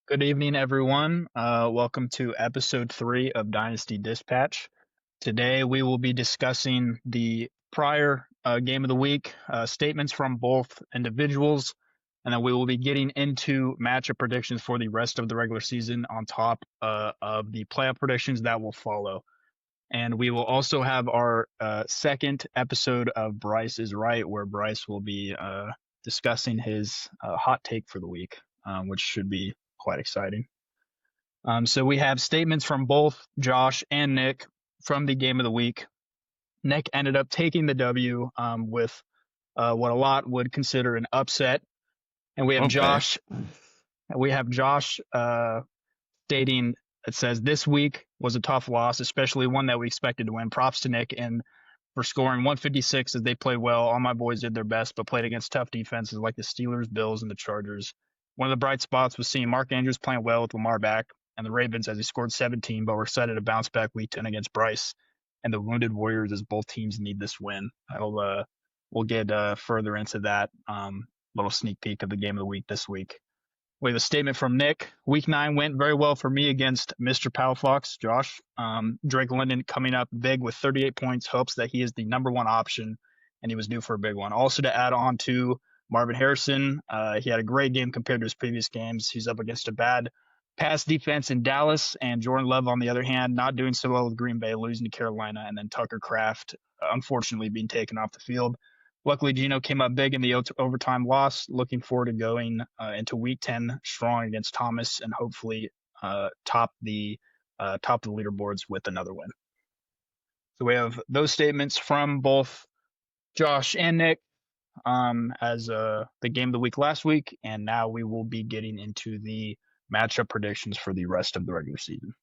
Good evening, everyone. Welcome to episode 3 of Dynasty Dispatch. Today, we will be discussing the prior game of the week, statements from both individuals, and then we will be getting into matchup predictions for the rest of the regular season on top of the playoff predictions that will follow. And we will also have our second episode of Bryce is Right, where Bryce will be discussing his hot take for the week, which should be quite exciting. So we have statements from both Josh and Nick from the game of the week. Nick ended up taking the W with what a lot would consider an upset, and we have Okay. Josh. We have Josh stating it says this week was a tough loss, especially one that we expected to win. Props to Nick and for scoring 156 as they played well. All my boys did their best, but played against tough defenses like the Steelers, Bills, and the Chargers. One of the bright spots was seeing Mark Andrews playing well with Lamar back and the Ravens as he scored 17, but we're excited to bounce back week 10 against Bryce and the Wounded Warriors as both teams need this win. We'll get further into that little sneak peek of the game of the week this week. We have a statement from Nick. Week 9 went very well for me against Mr. Palafox, Josh. Drake London coming up big with 38 points, hopes that he is the number one option, and he was due for a big one. Also to add on to Marvin Harrison, he had a great game compared to his previous games. He's up against a bad pass defense in Dallas, and Jordan Love, on the other hand, not doing so well with Green Bay, losing to Carolina, and then Tucker Kraft, unfortunately, being taken off the field. Luckily, Gino came up big in the overtime loss. Looking forward to going into Week 10 strong against Thomas and hopefully top the leaderboards with another win. So we have those statements from both Josh and Nick as the game of the week last week, and now we will be getting into the matchup predictions for the rest of the regular season.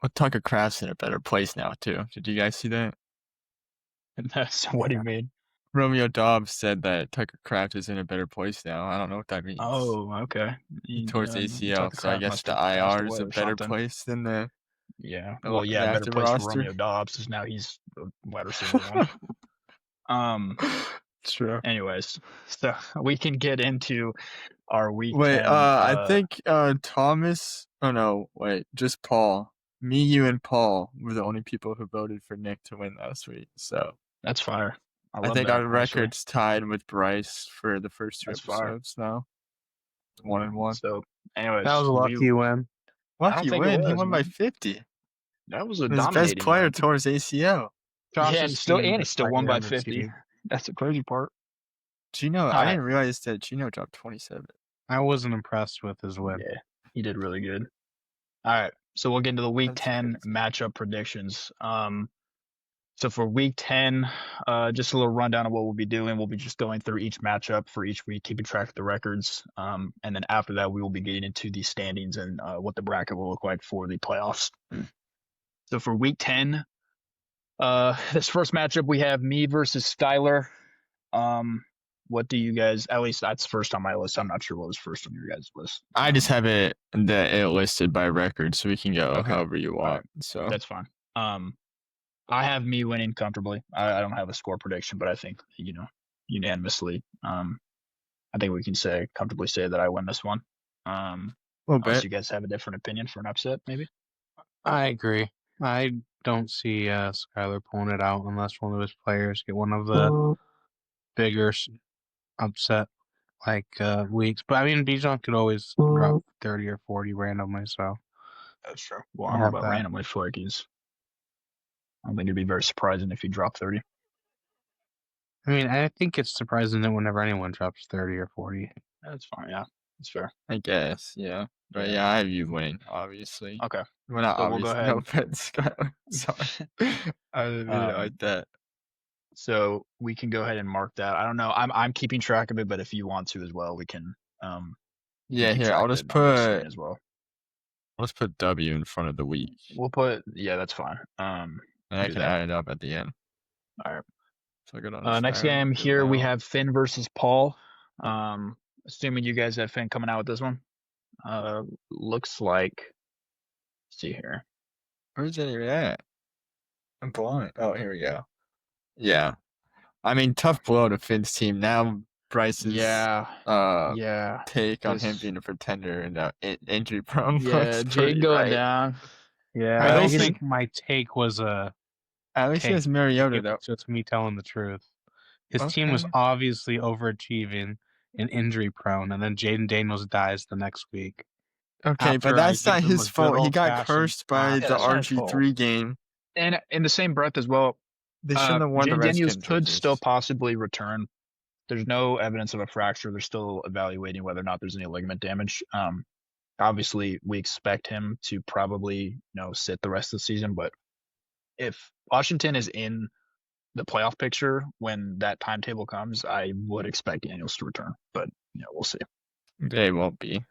Well, Tucker Kraft's in a better place now, too. Did you guys see that? So what do you mean? Romeo Dobbs said that Tucker Kraft is in a better place now. I don't know what that means. Oh, okay. He tore his ACL, Tucker so I Kraft guess must the have passed IR is away a or better something. place than the Well, yeah, better active place for roster. Romeo Dobbs because now he's the wide receiver one. True. Anyways, so we can get into our week 10. I think Thomas. Oh no, wait, just Paul. Me, you, and Paul were the only people who voted for Nick to win last week. So that's fire. I think our record's tied with Bryce for the first 2 episodes now. 1-1. So, anyways, that was a lucky win. Lucky win. He won by 50. That was a his best player tore his ACL. Yeah, and he still won by 50. That's the crazy part. Gino, I didn't realize that Gino dropped 27. I wasn't impressed with his win. Yeah, he did really good. All right, so we'll get into the Week 10 matchup predictions. So for Week 10, just a little rundown of what we'll be doing. We'll be just going through each matchup for each week, keeping track of the records. And then after that, we will be getting into the standings and what the bracket will look like for the playoffs. So for Week 10, this first matchup, we have me versus Skylar. What do you guys, at least that's first on my list. I'm not sure what was first on your guys' list. I just have it listed by record, so we can go however you want. Right. So that's fine. I have me winning comfortably. I don't have a score prediction, but I think, unanimously, I think we can comfortably say that I win this one. Unless you guys have a different opinion for an upset, maybe? I agree. I don't see Skylar pulling it out unless one of his players get one of the bigger upset weeks. But I mean, Bijan could always drop 30 or 40 randomly, so. That's true. Well, I don't know about randomly. I feel like I don't think it'd be very surprising if he dropped 30. I mean, I think it's surprising that whenever anyone drops 30 or 40. That's fine, yeah. That's fair. I guess, yeah. But yeah, I have you winning, obviously. Okay. Well, not so obviously. We'll go ahead. No offense, Skylar. Sorry. I didn't mean it like that. So we can go ahead and mark that. I don't know. I'm keeping track of it, but if you want to as well, we can. Yeah, here I'll just put as well. Let's put W in front of the week. We'll put that's fine. And I can add it up at the end. All right. So good on next game here we have Finn versus Paul. Assuming you guys have Finn coming out with this one. Looks like. Let's see here. Where's it at? I'm blind. Oh, here we go. Yeah. I mean, tough blow to Finn's team. Now Bryce's Yeah. take on him This- being a pretender and injury prone. Yeah, looks Jade pretty going right. down. Yeah, I don't least- think my take was a At least he has take. Mariota though. It's just me telling the truth. His team was Okay. obviously overachieving and injury prone, and then Jaden Daniels dies the next week. Okay, but After I that's give not them his a fault. good He got old-fashioned cursed by slap. the that's not his fault. RG3 game. And in the same breath as well, They shouldn't have worn the Jane Daniels Redskins could jerseys. still possibly return. There's no evidence of a fracture. They're still evaluating whether or not there's any ligament damage. Obviously, we expect him to probably sit the rest of the season. But if Washington is in the playoff picture when that timetable comes, I would expect Daniels to return. But we'll see. They won't be.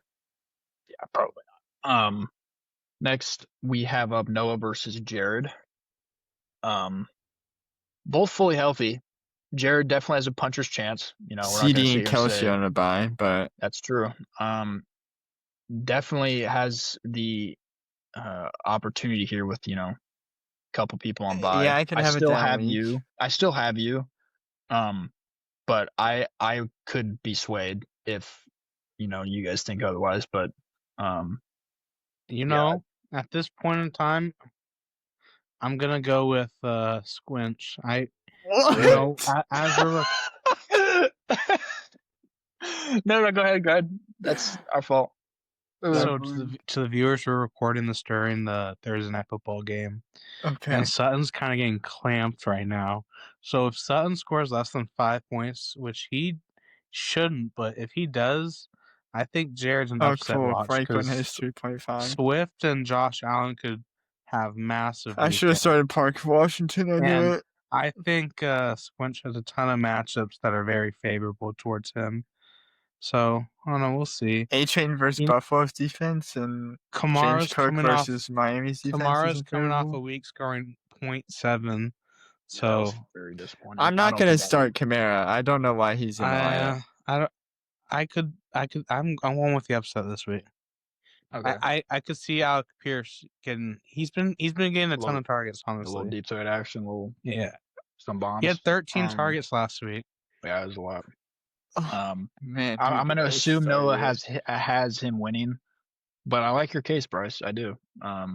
Yeah, probably not. Next we have up Noah versus Jared. Both fully healthy. Jared definitely has a puncher's chance. We're not gonna CD sit and here and Kelsey say on a bye, but that's true. Definitely has the opportunity here with a couple people on bye. yeah, I could have it that week. you. I still have you. But I could be swayed if you guys think otherwise. But At this point in time, I'm gonna go with Squinch. As we're No, go ahead. That's our fault. so to the viewers, we're recording this during the Thursday night football game, Okay. and Sutton's kind of getting clamped right now. So if Sutton scores less than 5 points, which he shouldn't, but if he does, I think Jared's an upset cool. watch Franklin has because 3.5. Swift and Josh Allen could have massive. I should have weekends. started Parker Washington. I knew And it. I think Squinch has a ton of matchups that are very favorable towards him. So, I don't know. We'll see. A-Chain versus Buffalo's defense and Kamara's James Cook coming versus Miami's defense. Kamara's coming off a week scoring 0.7. So, very disappointing. I'm not going to start Kamara. I don't know why he's in the lineup. I'm going with the upset this week. Okay. I could see Alec Pierce getting. He's been getting a ton of targets. Honestly, a little deep threat action. Some bombs. He had 13 targets last week. Yeah, it was a lot. Man, I'm going to assume Noah has him winning, but I like your case, Bryce. I do. I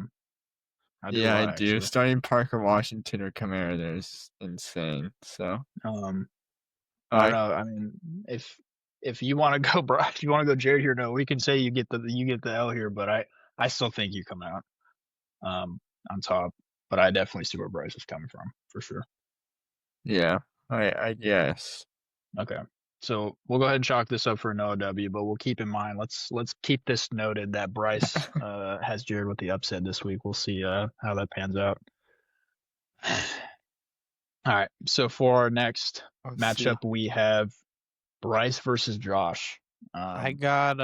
do. Actually. Starting Parker Washington or Kamara there is insane. So, I don't know. I mean, if you want to go, Bryce, if you want to go Jared here, no, we can say you get the L here, but I still think you come out on top. But I definitely see where Bryce is coming from for sure. Yeah, I guess. Okay. So we'll go ahead and chalk this up for an OW, but we'll keep in mind, let's keep this noted that Bryce has Jared with the upset this week. We'll see how that pans out. All right. So for our next matchup, we have Bryce versus Josh. I got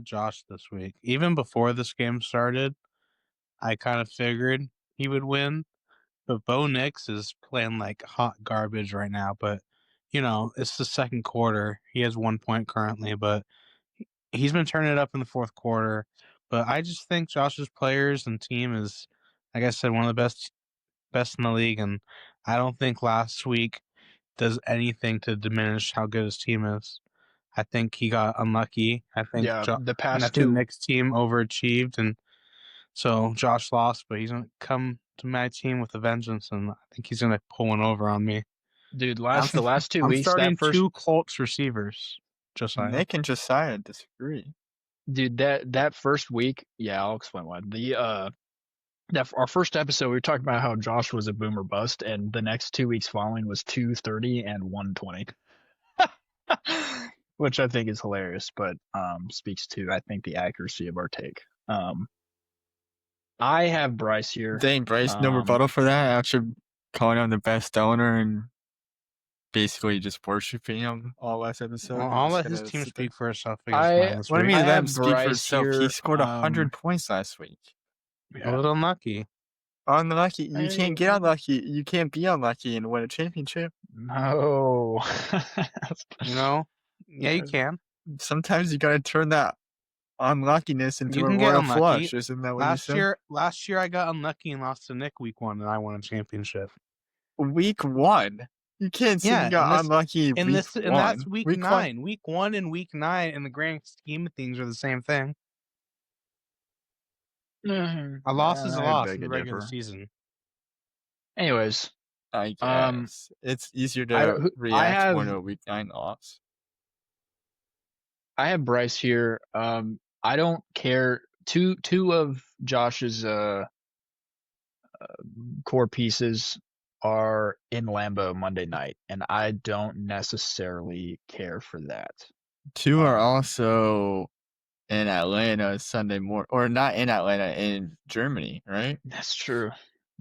Josh this week. Even before this game started, I kind of figured he would win. But Bo Nix is playing like hot garbage right now. But it's the second quarter. He has 1 point currently, but he's been turning it up in the fourth quarter. But I just think Josh's players and team is, like I said, one of the best in the league. And I don't think last week does anything to diminish how good his team is. I think he got unlucky. I think the past two Nick's team overachieved, and so Josh lost. But he's gonna come to my team with a vengeance, and I think he's gonna pull one over on me. Dude, the last 2 I'm weeks, starting two Colts receivers. Josiah. Nick and Josiah disagree. Dude, that first week, yeah, I'll explain why. Our first episode, we were talking about how Josh was a boomer bust, and the next 2 weeks following was 230 and 120, which I think is hilarious, but speaks to, I think, the accuracy of our take. I have Bryce here. Dang, Bryce, no rebuttal for that after calling him the best owner and basically just worshiping him all last episode. Well, I'll let his team speak for itself. What do you mean let him speak for himself? He scored 100 points last week. A little unlucky. Unlucky. You can't get unlucky. You can't be unlucky and win a championship. No. Yeah, you can. Sometimes you gotta turn that unluckiness into a royal flush. Isn't that what you said? Last year I got unlucky and lost to Nick week 1, and I won a championship. Week 1? You can't say Yeah, you got unlucky and week and one. that's week 9. Week 1 and week 9 in the grand scheme of things are the same thing. A loss is a loss in the regular season. Anyways, I guess it's easier to react more to a week 9 loss. I have Bryce here. I don't care. Two of Josh's core pieces are in Lambeau Monday night, and I don't necessarily care for that. 2 are also in Atlanta Sunday morning, or not in Atlanta, in Germany, right? That's true.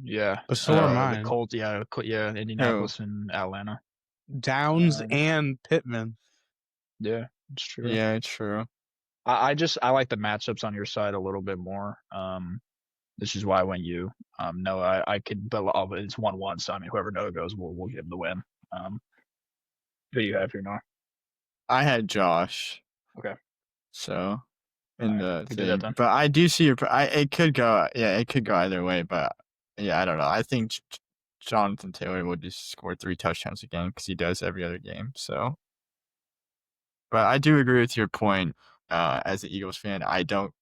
Yeah, but so are mine. The Colts, yeah, Indianapolis and Atlanta. Downs and Pittman. Yeah, it's true. Yeah, true. I like the matchups on your side a little bit more. This is why I went you. No, I could, but it's 1-1. So I mean, whoever Noah goes, we'll give the win. Who you have here, Noah? I had Josh. Okay. So in right, the do that thing, then. but I do see it could go. Yeah, it could go either way. But yeah, I don't know. I think Jonathan Taylor will just score 3 touchdowns again because he does every other game. So, but I do agree with your point. As an Eagles fan, I don't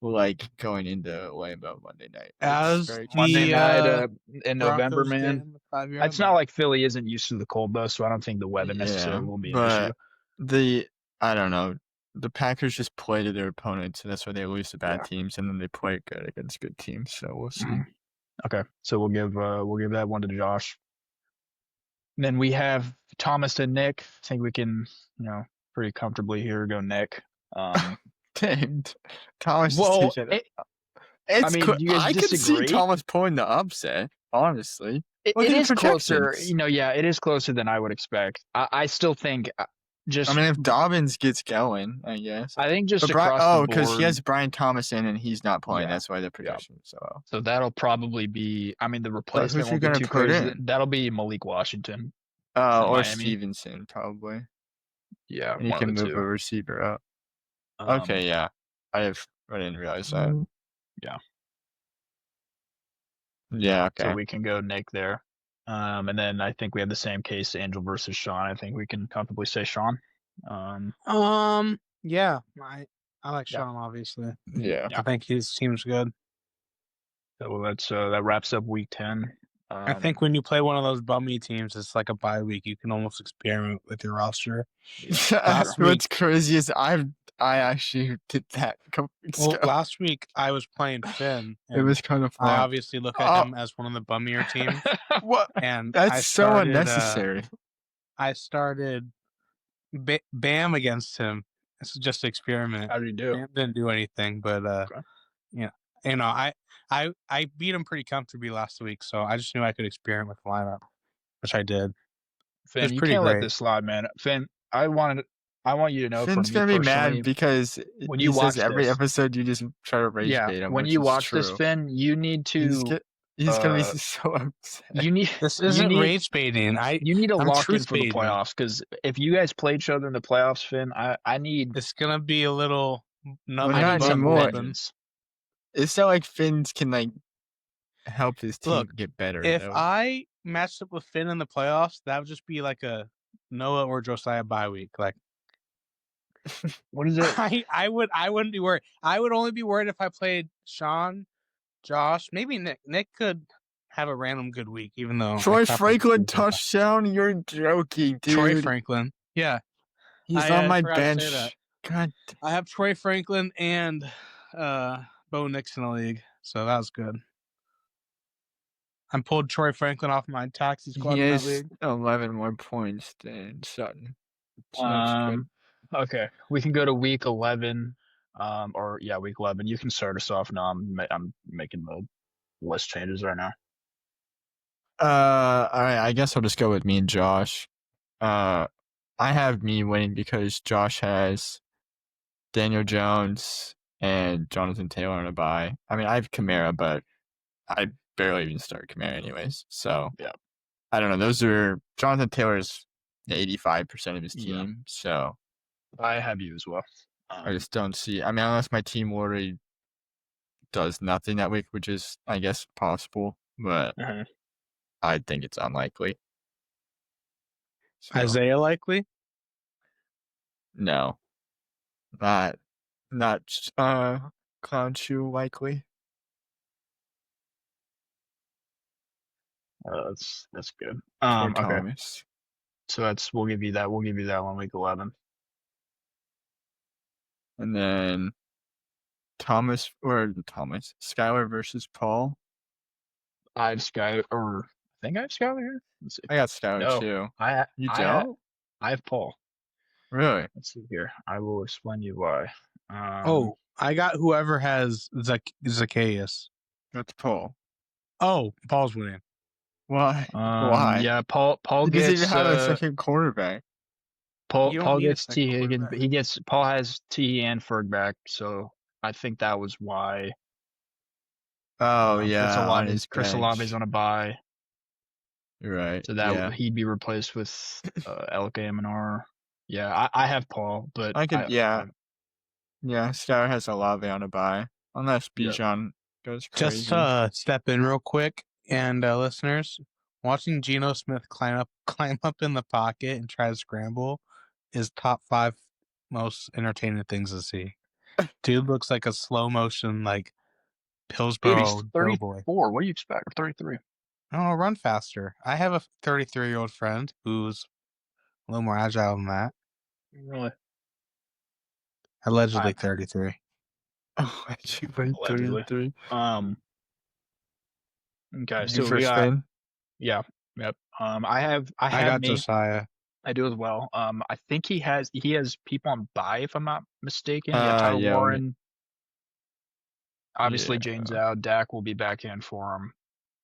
like going into Lambeau Monday night. As Monday night in November, Broncos man. It's not like Philly isn't used to the cold though, so I don't think the weather necessarily will be an issue. I don't know. The Packers just play to their opponents, and that's why they lose to bad teams, and then they play good against good teams. So we'll see. Okay, so we'll give that one to Josh. And then we have Thomas and Nick. I think we can, pretty comfortably here go Nick. Dang, Thomas. Well, I could see Thomas pulling the upset. Honestly, it is closer. It is closer than I would expect. I still think. If Dobbins gets going, I guess. I think just across the board. Because he has Brian Thomas in and he's not playing. That's why they're projecting so well. So that'll probably be. The replacement won't be too crazy. That'll be Malik Washington. Or Stevenson, probably. Yeah, and he can move a receiver up. Okay, yeah. I didn't realize that. Yeah. Yeah, okay. So we can go Nick there. And then I think we have the same case, Angel versus Sean. I think we can comfortably say Sean. Yeah, I like Sean, obviously. Yeah. I think his team's good. So that wraps up week 10. I think when you play one of those bummy teams, it's like a bye week. You can almost experiment with your roster. What's crazy is I actually did that a couple weeks ago. Last week I was playing Finn. It was kind of fun. I obviously look at him as one of the bummier teams. What? And that's so unnecessary. I started Bam against him. It's just an experiment. How did you do? Bam didn't do anything, but I beat him pretty comfortably last week, so I just knew I could experiment with the lineup, which I did. Finn, you can't let this slide, man. Finn, I want you to know. Finn's gonna be mad because when you watch every episode, you just try to rage bait him. When you watch this, Finn, you need to. He's gonna be so upset. This isn't rage baiting. You need to lock in for the playoffs because if you guys play each other in the playoffs, Finn, I need. It's gonna be a little. Not more. It's not like Finn's can help his team get better. If I matched up with Finn in the playoffs, that would just be like a Noah or Josiah bye week. Like, what is it? I wouldn't be worried. I would only be worried if I played Sean, Josh, maybe Nick. Nick could have a random good week, even though Troy Franklin touchdown. You're joking, dude. Troy Franklin, yeah, he's on my bench. God, I have Troy Franklin and Bo Nix in the league, so that was good. I pulled Troy Franklin off my taxi squad in that league. 11 more points than Sutton. Okay, we can go to week 11. Week 11. You can start us off now. I'm making the list changes right now. All right. I guess I'll just go with me and Josh. I have me winning because Josh has Daniel Jones and Jonathan Taylor on a bye. I have Kamara, but I barely even start Kamara anyways. So yeah, I don't know. Jonathan Taylor's 85% of his team. So I have you as well. I just don't see. Unless my team already does nothing that week, which is, I guess, possible, but I think it's unlikely. So, Isaiah likely? no, not Clown Shoe likely. That's good. For Okay. Thomas. So we'll give you that. We'll give you that one week 11. And then Skylar versus Paul. I have Skylar here. Let's see. I got Skylar No, too. I You I don't? have Paul. Really? Let's see here. I will explain you why. I got whoever has Zacchaeus. That's Paul. Oh, Paul's winning. Why? Why? Yeah, Paul He doesn't even gets have a second quarterback. You don't Paul need a gets second T Higgins. quarterback. Paul has T and Ferg back, so I think that was why. Oh yeah, on his Chris Olave's on a bye, You're right. so that yeah. he'd be replaced with Elke Aminar. Yeah, I have Paul, but I could yeah. Skylar has Olave on a bye. Unless Bijan goes crazy. Just step in real quick, and listeners, watching Geno Smith climb up in the pocket and try to scramble is top 5 most entertaining things to see. Dude looks like a slow motion like Dude, Pillsboro he's doughboy. 34. What do you expect? Or 33? Oh, run faster. I have a 33-year-old friend who's a little more agile than that. Really? Allegedly 33. Oh, Allegedly. 33. Okay, You so we first got spin? yep. I got me. Josiah. I do as well. I think he has people on bye if I'm not mistaken. Yeah, Tyler yeah, Warren. Obviously, yeah. Jane's out. Dak will be back in for him.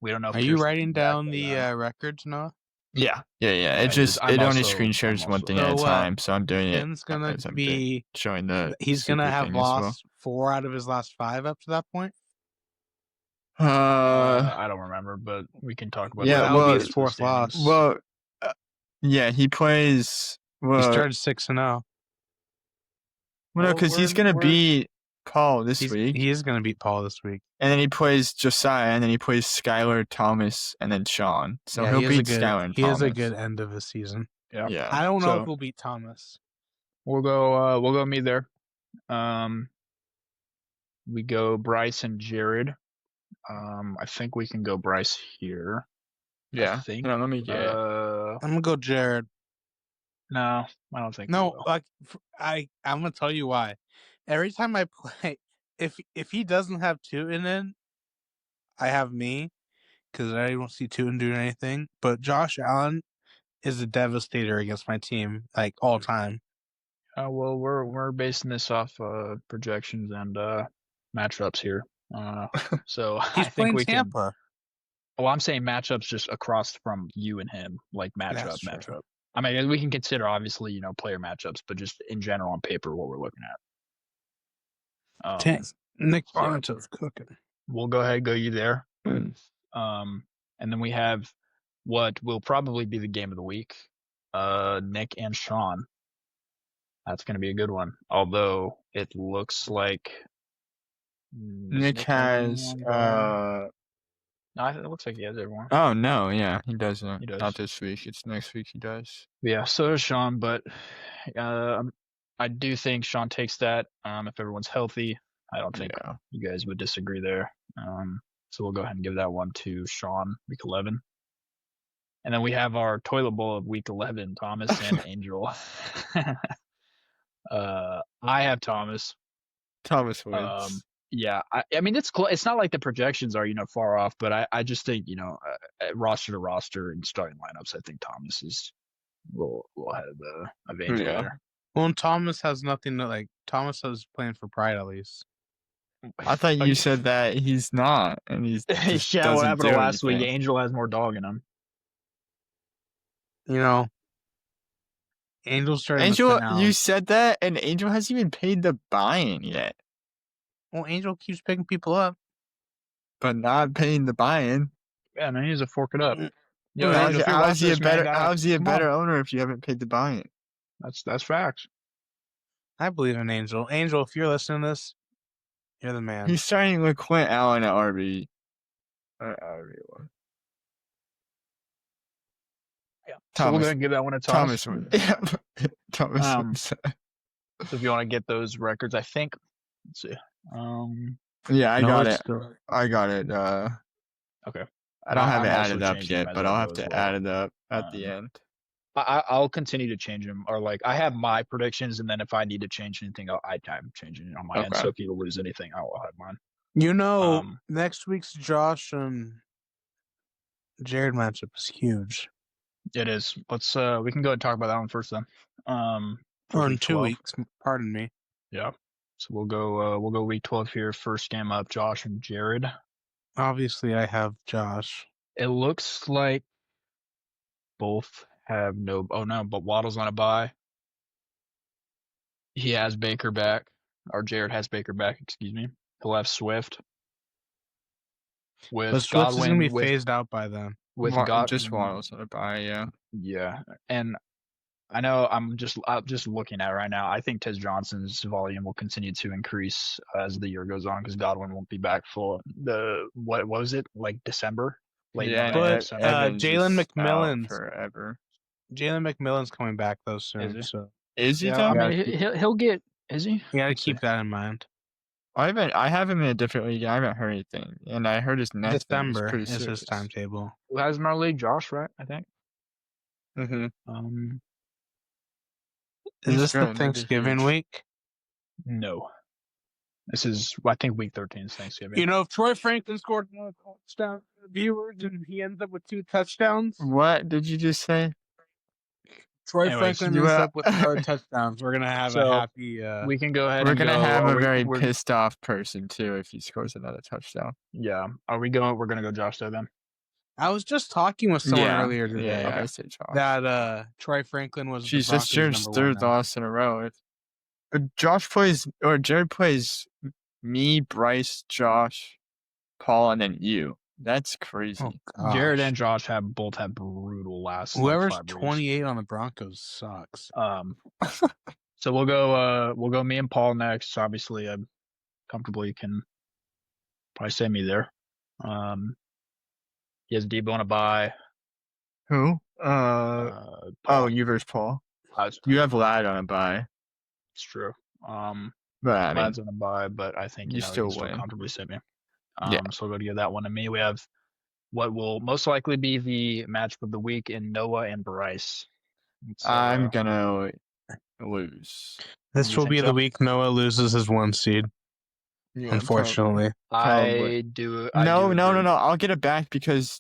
We don't know if Are you Kirsten's writing back down by the then. records, Noah? Yeah. Okay, It I'm only also- screen shares I'm one also- thing at a So, time, so I'm doing it. Finn's gonna as I'm be. showing the. He's gonna super have thing as well. lost 4 out of his last 5 up to that point. I don't remember, but we can talk about Yeah, that. That would be well- his 4th loss. Well, yeah, he plays. Well, He started 6-0. Well, no, because he's gonna beat Paul this week, He is gonna beat Paul this week. and then he plays Josiah, and then he plays Skylar, Thomas, and then Sean. So Yeah, he'll beat Skylar and he Thomas. has a good end of his season. Yeah. I don't know So- if he'll beat Thomas. We'll go me there. We go Bryce and Jared. I think we can go Bryce here. Yeah. I think. No, let me get it. I'm gonna go Jared. No, I don't think. No, we will. like I'm gonna tell you why. Every time I play, if he doesn't have Tootin in, I have me because I don't see Tootin doing anything. But Josh Allen is a devastator against my team, like all time. Well, we're basing this off projections and matchups here. So He's I think playing we Tampa. can. Well, I'm saying matchups just across from you and him, like That's true. matchup. I mean, we can consider obviously, player matchups, but just in general on paper, what we're looking at. Nick Bonito's cooking. We'll go ahead, go you there. And then we have what will probably be the game of the week. Nick and Sean. That's going to be a good one. Although it looks like Nick has. No, it looks like he has everyone. Oh no, yeah, he doesn't. He does. Not this week. It's next week. He does. Yeah, so does Sean, but I do think Sean takes that if everyone's healthy. I don't think you guys would disagree there. So we'll go ahead and give that one to Sean, week 11. And then we have our toilet bowl of week 11, Thomas and Angel. I have Thomas. Thomas wins. Yeah, I mean it's it's not like the projections are far off, but I just think roster to roster and starting lineups, I think Thomas is a little ahead of Angel there. Well, and Thomas has nothing to like. Thomas is playing for pride at least. I thought you said that he's not, and he's yeah. What happened last week? Angel has more dog in him. Angel's starting. Angel, you said that, and Angel hasn't even paid the buy-in yet. Well, Angel keeps picking people up, but not paying the buy-in. Yeah, man, he needs to fork it up. How's he a better owner if you haven't paid the buy-in? That's facts. I believe in Angel. Angel, if you're listening to this, you're the man. He's starting with Quint Allen at RB. RB1. Yeah. So we'll go ahead and give that one to Thomas. Yeah. Thomas. So if you want to get those records, I think. Let's see. Yeah, I got it. Still... I got it. Okay. I don't have it also added up changing yet, them as but I I'll go have as to well. add it up at the end. I'll continue to change them, or like I have my predictions, and then if I need to change anything, I time changing it on my end. So if you lose anything, I'll have mine. You know, next week's Josh and Jared matchup is huge. It is. Let's we can go ahead and talk about that one first then. Or in 2 weeks, pardon me. Yeah. So we'll go week 12 here. First game up, Josh and Jared. Obviously, I have Josh. It looks like both have no. Oh no, but Waddle's on a bye. He has Baker back, or Jared has Baker back. Excuse me. He'll have Swift. But Swift is going to be phased out by then. With just Waddle's on a bye, yeah. Yeah, and I know I'm just looking at it right now. I think Tez Johnson's volume will continue to increase as the year goes on because Godwin won't be back for the what was it like December? But Jalen McMillan's forever. Jalen McMillan's coming back though soon. Is he? Yeah, I mean he'll get. Is he? You got to keep that in mind. I have him in a different league. I haven't heard anything, and I heard his next December is pretty is his timetable. Who has in our league? Josh, right? I think. Is this the Thanksgiving week? No. This is, I think, week 13 is Thanksgiving. You know, if Troy Franklin scored another touchdown for the viewers and he ends up with 2 touchdowns. What did you just say? Troy Franklin ends up with 3 touchdowns. We're going to have a happy... we can go ahead We're going to have a very pissed off person, too, if he scores another touchdown. Yeah. We're going to go Josh, though, then. I was just talking with someone earlier today. Yeah, I said Josh. That Troy Franklin was the Broncos' Jared's third loss in a row. Jared plays me, Bryce, Josh, Paul, and then you. That's crazy. Oh, Jared and Josh both have brutal last. Whoever's 28 on the Broncos sucks. So we'll go me and Paul next. Obviously, I comfortably can probably say me there. He has Debo on a bye. Who? You versus Paul. You have Lad on a bye. It's true. But Lad's on a bye, but I think you still can win. Comfortably sit me. So we'll go to give that one to me. We have what will most likely be the matchup of the week in Noah and Bryce. I'm gonna lose. This will be the week Noah loses his 1 seed. Yeah, unfortunately, I do. No. I'll get it back because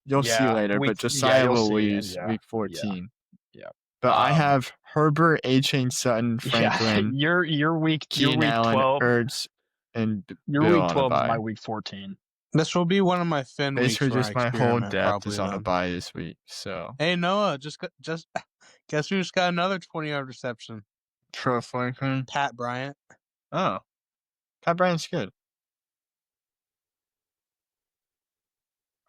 you'll see later. But Josiah will lose week 14. Yeah. But I have Herbert, A-Chain, Sutton, Franklin. Your week 12, Ertz, and your Bill week 12 is my week 14. This will be one of my Finn weeks. Basically, just my whole depth is on a bye this week. So hey Noah, just guess who just got another 20-yard reception? Troy Franklin, Pat Bryant. Oh. Pat Bryant's good.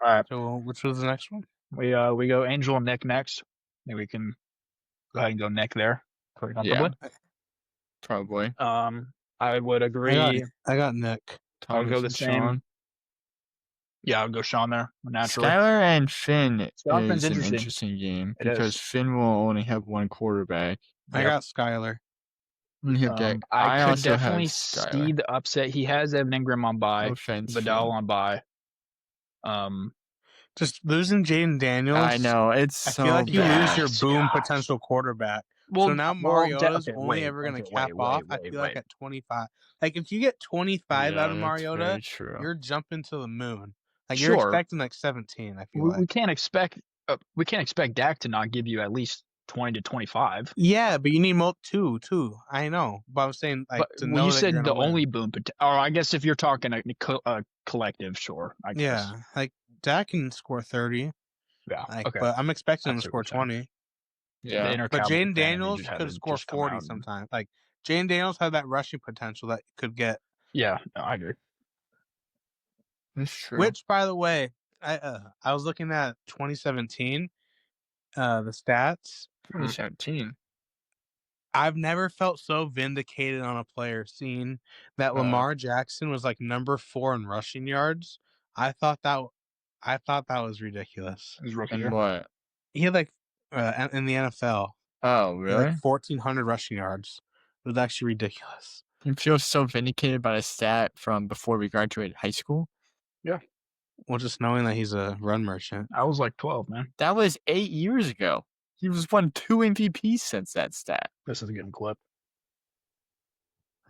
All right. So, which was the next one? We go Angel and Nick next. Maybe we can go ahead and go Nick there. Yeah. Probably. I would agree. I got Nick. I would go the same. Sean. Yeah, I'll go Sean there naturally. Skylar and Finn is an interesting. interesting game because Finn will only have 1 quarterback. I got Skylar. I could definitely see the upset. He has Evan Ingram on bye, Vidal on bye. Just losing Jaden Daniels. I know I feel like you lose your boom potential quarterback. Well, so now Mariota's only ever going to cap off. I feel like at 25. Like if you get 25 out of Mariota, you're jumping to the moon. Like you're expecting like 17. I feel like we can't expect Dak to not give you at least 20 to 25. Yeah, but you need two. I know, but I was saying like to know you said the win. Only boom, or I guess if you're talking a collective, sure. I guess. Yeah, like Dak can score 30. Yeah, okay. But I'm expecting him to score 20. Yeah, but Jaden Daniels could score 40 sometimes. Like Jaden Daniels had that rushing potential that could get. Yeah, no, I agree. That's true. Which, by the way, I was looking at 2017, the stats. 2017. I've never felt so vindicated on a player, seeing that Lamar Jackson was like number 4 in rushing yards. I thought that was ridiculous. And what? He had like in the NFL. Oh, He had really? like 1,400 rushing yards. It was actually ridiculous. You feel so vindicated by a stat from before we graduated high school? Well, just knowing that he's a run merchant. I was like 12, man. That was 8 years ago. He was won 2 MVPs since that stat. This is getting clipped.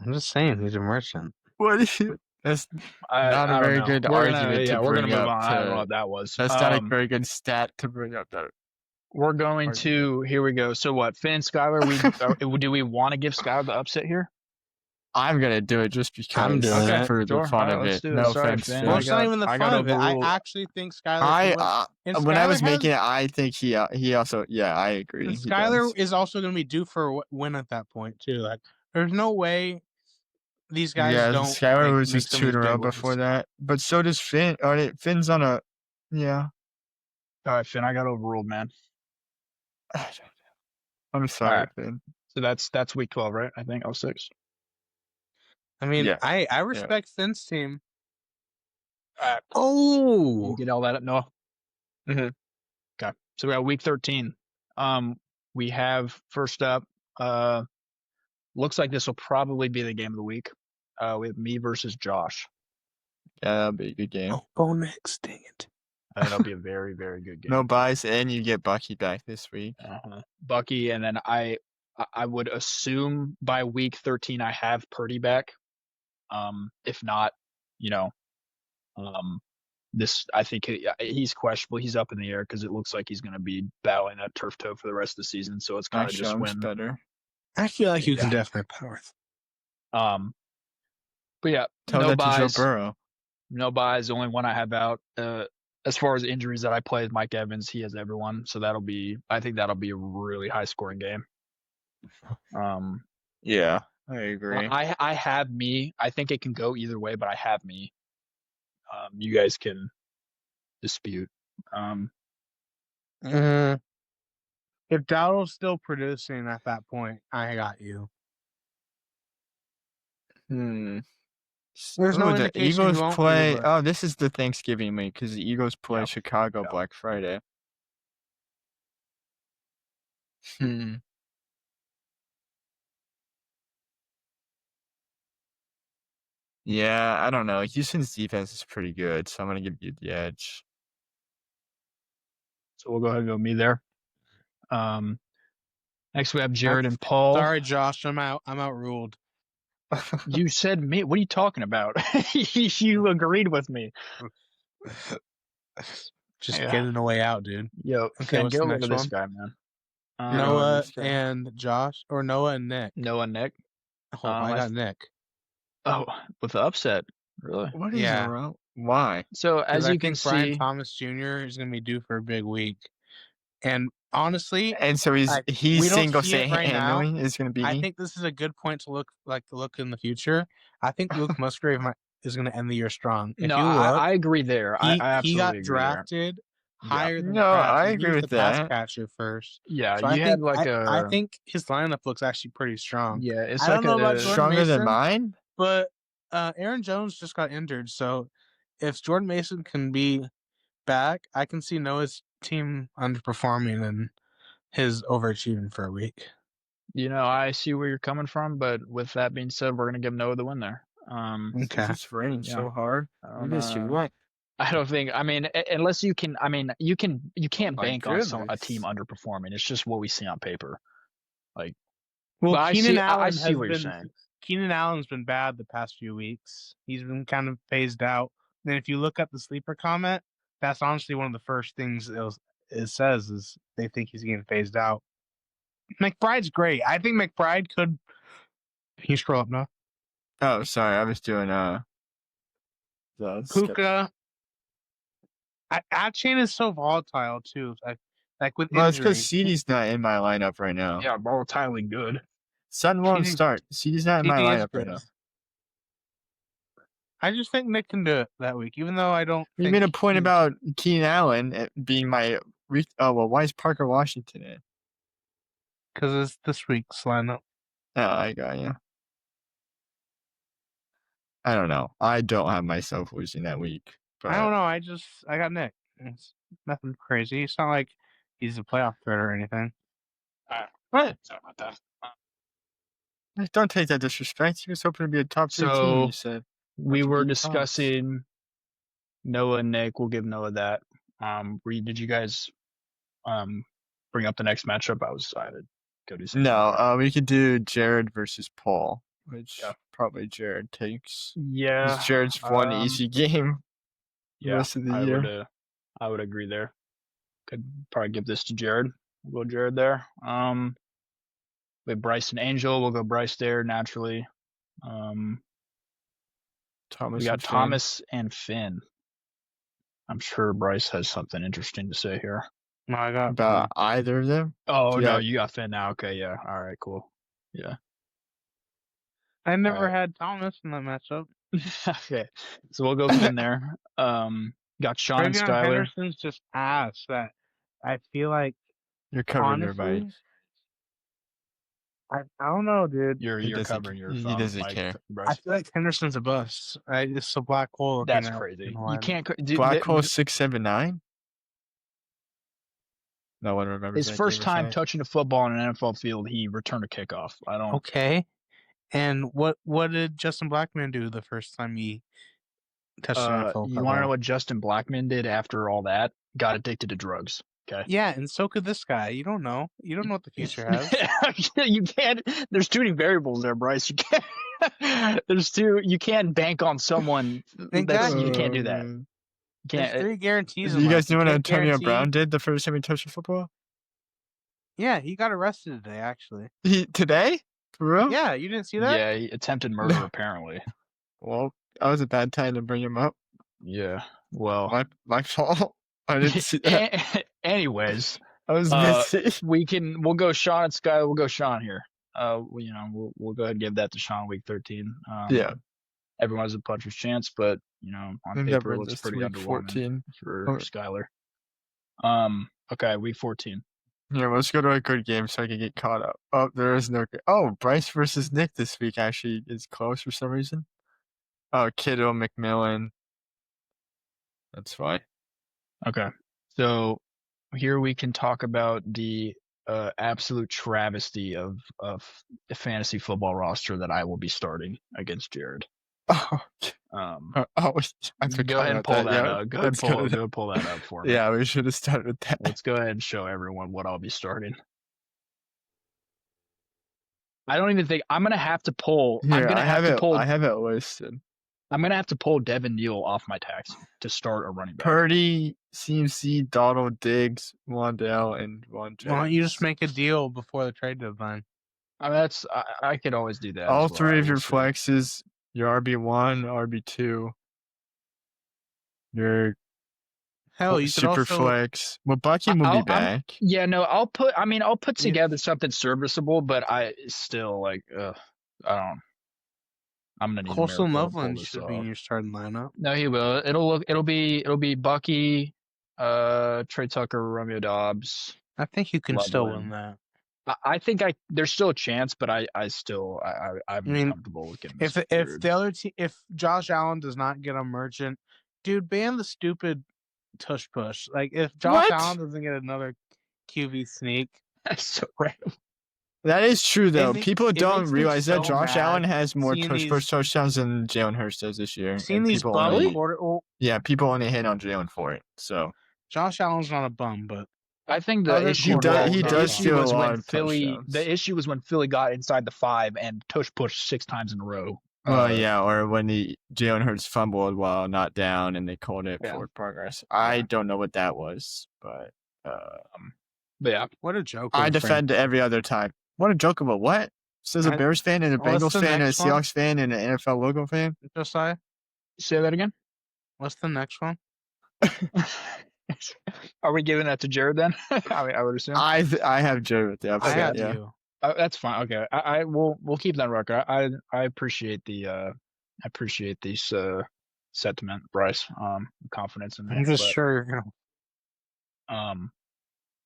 I'm just saying he's a merchant. What is it? That's not a I don't very know. good We're argument to we're bring gonna move up. on. I don't know what that was. That's not a very good stat to bring up. That We're going to. Here we go. So what? Finn, Skylar. Do we want to give Skylar the upset here? I'm gonna do it just because I'm doing it. for the Sure. fun Alright, of let's it. do it. No Sorry, offense, Finn. Finn. Well, it's not even the I fun got of it. I overruled. actually think Skylar. When I was making it, I think he also I agree. And he Skylar does. is also going to be due for a win at that point too. Like, there's no way these guys don't. Skylar was make just some 2 of in a these row big before wins. that, but so does Finn. Finn's on a All right, Finn. I got overruled, man. I'm sorry, Alright. Finn. So that's week 12, right? I think 06. I mean, Yeah. I respect Finn's team. You Oh, get all that up, Noah? Mhm. Okay. So we got week 13. We have first up. Looks like this will probably be the game of the week. We have me versus Josh. Yeah, that'll be a good game. Bo Nix, dang it! That'll be a very, very good game. No buys, and you get Bucky back this week. Bucky, and then I would assume by week 13 I have Purdy back. If not, this I think he's questionable. He's up in the air because it looks like he's going to be battling that turf toe for the rest of the season. So it's kind of just when. Better. I feel like you can definitely power. But yeah, Tell no that buys. to Joe Burrow. No buys. The only one I have out. As far as injuries that I play is Mike Evans. He has everyone, so I think that'll be a really high scoring game. Yeah, I agree. I have me. I think it can go either way, but I have me. You guys can dispute. If Dowdle's still producing at that point, I got you. There's no the indication he Eagles won't play. be, but- This is the Thanksgiving week because the Eagles play Yep. Chicago Yep. Black Friday. Yeah, I don't know. Houston's defense is pretty good, so I'm gonna give you the edge. So we'll go ahead and go me there. Next we have Jared and Paul. Sorry, Josh, I'm out. I'm outruled. You said me. What are you talking about? You agreed with me. Just getting a way out, dude. Yo, Okay, what's get the over next to this one? guy, man. Noah and Josh, or Noah and Nick. Noah and Nick. Oh, I got Nick. Oh, with the upset, really? What is wrong? Why? So as you can see, Brian Thomas Jr. is going to be due for a big week, and honestly, and so he's we don't single see it right now. is going to be. I think this is a good point to look in the future. I think Luke Musgrave is going to end the year strong. If no, you look, I agree there. I absolutely he got agree drafted higher than No, Pratt, I and agree he was with the pass that. catcher first. Yeah, So you had like I think his lineup looks actually pretty strong. Yeah, it's I like don't know about Jordan stronger Mason, than mine. But Aaron Jones just got injured, so if Jordan Mason can be back, I can see Noah's team underperforming and his overachieving for a week. I see where you're coming from, but with that being said, we're gonna give Noah the win there. Okay. It's raining so hard. I miss you. What? I don't think. I mean, unless you can. I mean, you can't bank on a team goodness. underperforming. It's just what we see on paper. Like, Well, but I see what you're saying. Keenan Allen's been bad the past few weeks. He's been kind of phased out. And if you look at the sleeper comment, that's honestly one of the first things it says is they think he's getting phased out. McBride's great. I think McBride could. Can you scroll up now? Oh, sorry. I was doing Puka. Atchain is so volatile too. Like with well, it's injury. because CeeDee's not in my lineup right now. Yeah, volatilely good. Sutton won't start. CeeDee's not in my CD is lineup right good. now. I just think Nick can do it that week, even though I don't. You made a point about Keenan Allen being my. Why is Parker Washington in? Because it's this week's lineup. Oh, I got you. I don't know. I don't have myself losing that week. But I don't know. I got Nick. It's nothing crazy. It's not like he's a playoff threat or anything. What? Sorry about that. Don't take that disrespect. He was hoping to be a top 3 team, So you said. we Bunch of were bean cons. discussing Noah and Nick. We'll give Noah that. Did you guys bring up the next matchup? I was decided. Go do something. No, we could do Jared versus Paul, which Yeah. probably Jared takes. Yeah. Because Jared's one easy game the rest of the year. I would agree there. Could probably give this to Jared. We'll go Jared there. With Bryce and Angel, we'll go Bryce there naturally. Thomas We got and Finn. Thomas and Finn. I'm sure Bryce has something interesting to say here. No, I got About either of them? Oh, Yeah. no, you got Finn now. Okay, yeah. All right, cool. Yeah. I never Alright. had Thomas in that matchup. Okay, so we'll go Finn there. Got Sean and Travion Skylar. Henderson's just ass. That I feel like You're covering your honestly, mic. I don't know, dude. You're He doesn't- covering your he phone. doesn't mic, care. I Bryce. feel like Henderson's a bust. It's a black hole. looking That's out crazy. in the You line. can't. Dude, Black Hole 679? No one remembers his that first game time besides- touching a football in an NFL field, he returned a kickoff. I don't. Okay. And what did Justin Blackman do the first time he touched an NFL You football? want to know what Justin Blackman did after all that? Got addicted to drugs. Okay. Yeah, and so could this guy. You don't know. You don't know what the future has. You can't. There's too many variables there, Bryce. You can't. You can't bank on someone. Exactly. You can't do that. You There's can't. 3 guarantees. Do in you guys life. know what can't Antonio guarantee- Brown did the first time he touched a football? Yeah, he got arrested today, actually. Today? For real? Yeah, you didn't see that? Yeah, he attempted murder apparently. Well, that was a bad time to bring him up. Yeah. Well. My fault. I didn't see that. Anyways, I was busy. we'll go Sean and Sky. We'll go Sean here. We'll go ahead and give that to Sean week 13. Yeah. Everyone has a puncher's chance, but on I think paper that it looks brings us pretty to week underwhelming 14. for Oh. Skylar. Okay, week 14. Yeah, let's go to a good game so I can get caught up. Oh, there is no. Oh, Bryce versus Nick this week actually is close for some reason. Oh, Kittle, McMillan. That's fine. Okay, so here we can talk about the absolute travesty of the fantasy football roster that I will be starting against Jared. Oh, I forgot go ahead and about pull that Yeah, up. Go ahead and pull that up for me. Yeah, we should have started with that. Let's go ahead and show everyone what I'll be starting. I don't even think I'm gonna have to pull. Here, I'm gonna have to pull. I have it listed. I'm gonna have to pull Devin Neal off my tax to start a running back. Purdy, CMC, Donald, Diggs, Wandale, and Von Jennings. Why don't you just make a deal before the trade deadline? I mean, I could always do that. All as well. three of We'll your see. flexes, your RB1, RB2, your Hell, you could super also flex. Well, Bucky will be back. Yeah, no, I'll put Yeah. together something serviceable, but I still I don't. I'm gonna need Colson a miracle to pull Loveland this should be off. in your starting lineup. No, he will. It'll be Bucky, Trey Tucker, Romeo Dobbs. I think you can still Loveland. win that. I think there's still a chance, but I'm mean, comfortable with getting If this if third. the other team, if Josh Allen does not get a merchant, dude, ban the stupid tush push. Like if Josh What? Allen doesn't get another QB sneak, That's so random. That is true, though. It People don't makes me realize that so Josh mad Allen has more seeing push these- touchdowns than Jalen Hurts does this year. I've seen and these people bum only- quarter. Well, Yeah, people only hate on Jalen for it. So Josh Allen's not a bum, but I think the Other issue quarterbacks he the does issue steal a was lot when of Philly touchdowns. the issue was when Philly got inside the 5 and tush pushed 6 times in a row. yeah, or when Jalen Hurts fumbled while not down and they called it Yeah. forward progress. I don't know what that was, but But yeah, what a joke! I of a defend every other time. What a joke of a what? Says a I- Bears fan and a What's Bengals the fan and a next one? Seahawks fan and an NFL logo fan. friend. Josiah, say that again. what's the next one? Are we giving that to Jared then? I would assume. I have Joe with the I upset. had Yeah. you. That's fine. Okay, we'll keep that on record. I appreciate the sentiment, Bryce. Confidence in me. I'm just but, sure you're gonna.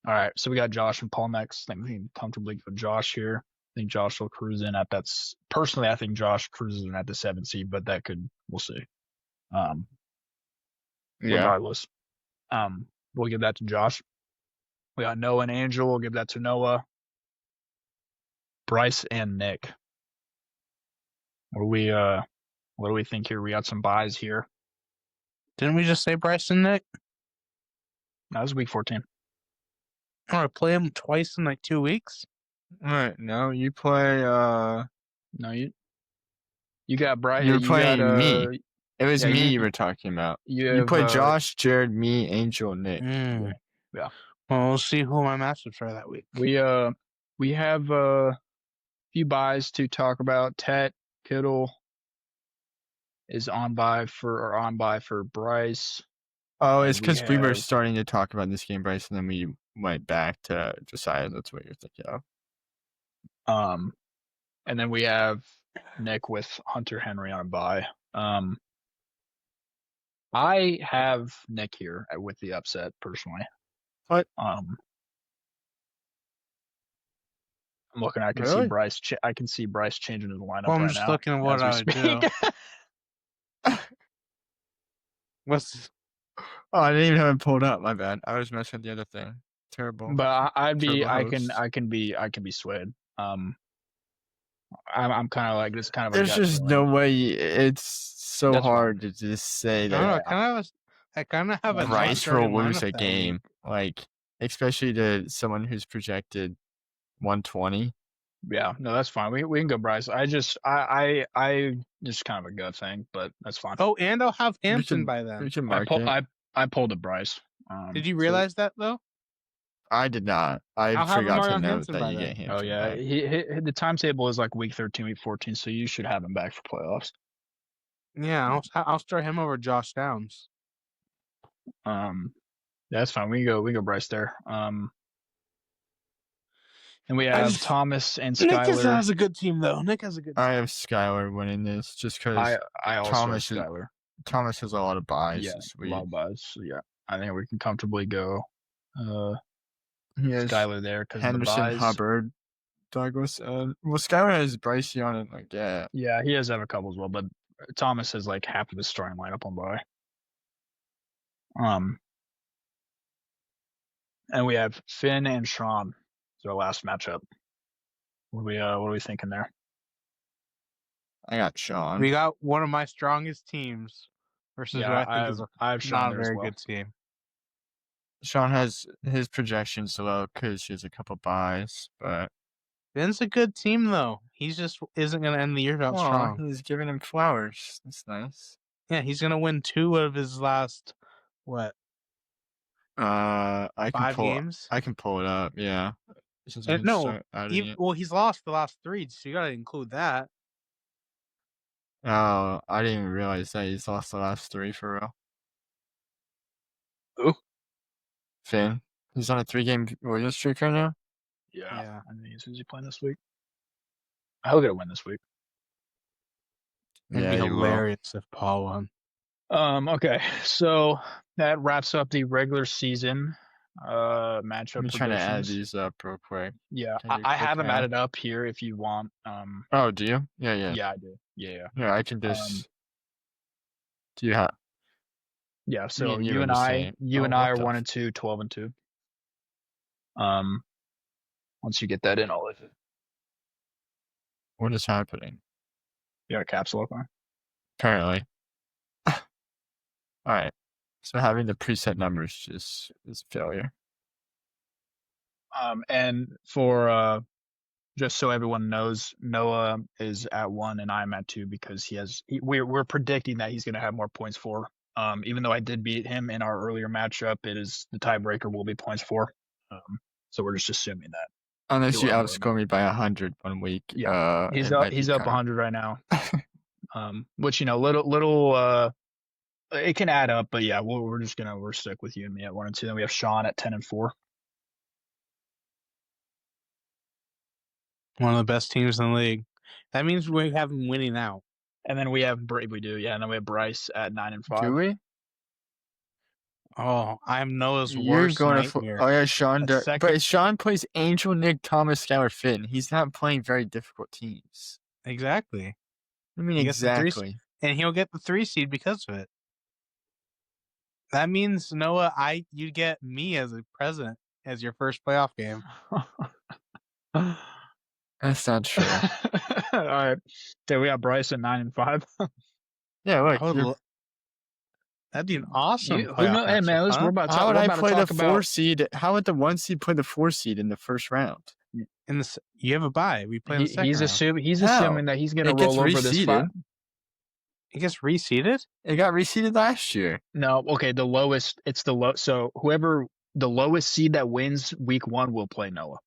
All right, so we got Josh and Paul next. I think we can comfortably go Josh here. I think Josh will cruise in at that. Personally, I think Josh cruises in at the 7 seed, but we'll see. Yeah. Regardless, we'll give that to Josh. We got Noah and Angel. We'll give that to Noah. Bryce and Nick. What do we think here? We got some buys here. Didn't we just say Bryce and Nick? That was week 14. I play them twice in like 2 weeks. All right, no, you play. No, you got Bryce. You're You playing got, me. It was yeah, me you were talking about. You You have, played Josh, Jared, me, Angel, Nick. Mm. Yeah. Well, we'll see who my matchups are that week. We have a few buys to talk about. Tet Kittle is on buy for Bryce. Oh, And it's because we were have- starting to talk about this game, Bryce, and then we went back to Josiah. That's what you're thinking of. And then we have Nick with Hunter Henry on a buy. I have Nick here with the upset personally. What? I'm looking. I can Really? see Bryce. I can see Bryce changing his lineup Well, I'm right just now. looking at what I would do. What's? Oh, I didn't even have it pulled up. My bad. I was messing with the other thing. Terrible. But I'd be. Terrible I host. can be swayed. I'm kind of like this. Kind of. There's just no way. It's so That's hard to just say I don't know. that I kind of have a Bryce will non-starting lose lineup a that game, week. like especially to someone who's projected 120. Yeah, no, that's fine. We can go Bryce. I just kind of a gut thing, but that's fine. Oh, and I'll have Hampton can- by then. We can mark it. I pulled a Bryce. Did you realize that though? I did not. I I'll have him forgot already to on note Hampton that by you then. get Hampton. Oh yeah, back. he the timetable is like week 13, week 14, so you should have him back for playoffs. Yeah, I'll start him over Josh Downs. That's fine. We go Bryce there. And we have Thomas and Nick Skyler. has a good team though. Nick has a good team. I have Skyler winning this just because I also Thomas have Skyler. Thomas has a lot of buys Yeah, this a week. lot of buys. So yeah, I think we can comfortably go He has Skyler there because Henderson, the buys. Hubbard, Douglas. Well, Skyler has Bryce on it. Like, yeah. Yeah, he does have a couple as well, but Thomas has like half of his starting lineup on buy. And we have Finn and Sean. It's our last matchup. What are we thinking there? I got Sean. We got one of my strongest teams versus what I think I have is Sean not a there as very well. good team. Sean has his projections low because he has a couple buys, but Finn's a good team though. He just isn't going to end the year out strong. He's giving him flowers. That's nice. Yeah, he's going to win 2 of his last what? I can 5 pull. games. I can pull it up. Yeah. Since I can No, start adding it. well, he's lost the last 3, so you got to include that. Oh, I didn't even realize that he's lost the last 3 for real. Who? Finn. He's on a 3-game winning streak right now. Yeah. I think he's playing this week. He'll get a win this week. It'd Yeah, be he will. hilarious if Paul won. Okay, so that wraps up the regular season matchup. I'm trying to add predictions. these up real quick. Yeah, Can you I click have them add? added up here if you want. Oh, do you? Yeah. Yeah, I do. Yeah. Yeah, I can just. Do you have? Yeah, so and you you are and the I, same. you Oh, and I what are the 1 and 2, 12 and 2. Once you get that in, I'll leave it. What is happening? You got a caps lock on? Apparently. All right. So having the preset numbers just is failure. And for just so everyone knows, Noah is at 1 and I'm at 2 because we're predicting that he's going to have more points for. Even though I did beat him in our earlier matchup, it is the tiebreaker will be points for. So we're just assuming that. Unless you You'll have outscore me by 100 1 week. Yeah, he's up 100 right now. Which little it can add up, but yeah, we're stuck with you and me at 1 and 2. Then we have Sean at 10 and 4. One of the best teams in the league. That means we have him winning out. And then we have we do, yeah. And then we have Bryce at 9 and 5. Do we? Oh, I'm Noah's You're worst going nightmare. to. Oh yeah, Sean. Second- But Sean plays Angel, Nick, Thomas, Skyler, Finn. He's not playing very difficult teams. Exactly. I mean, He gets the 3 exactly. And he'll get the 3 seed because of it. That means Noah, you get me as a present as your first playoff game. That's not true. All right. So we got Bryce at 9-5. Yeah, look. That'd be an awesome Who playoff knows? Hey man, matchup, listen, huh? we're about to How talk, would we're I about to play the talk 4 about seed? How would the 1 seed play the 4 seed in the first round? You have a bye. We play in the second he's round. assuming that he's going to It gets roll over this fight. reseeded. It gets reseeded? It got reseeded last year. No, okay, the lowest. It's the low. So whoever the lowest seed that wins week 1 will play Noah.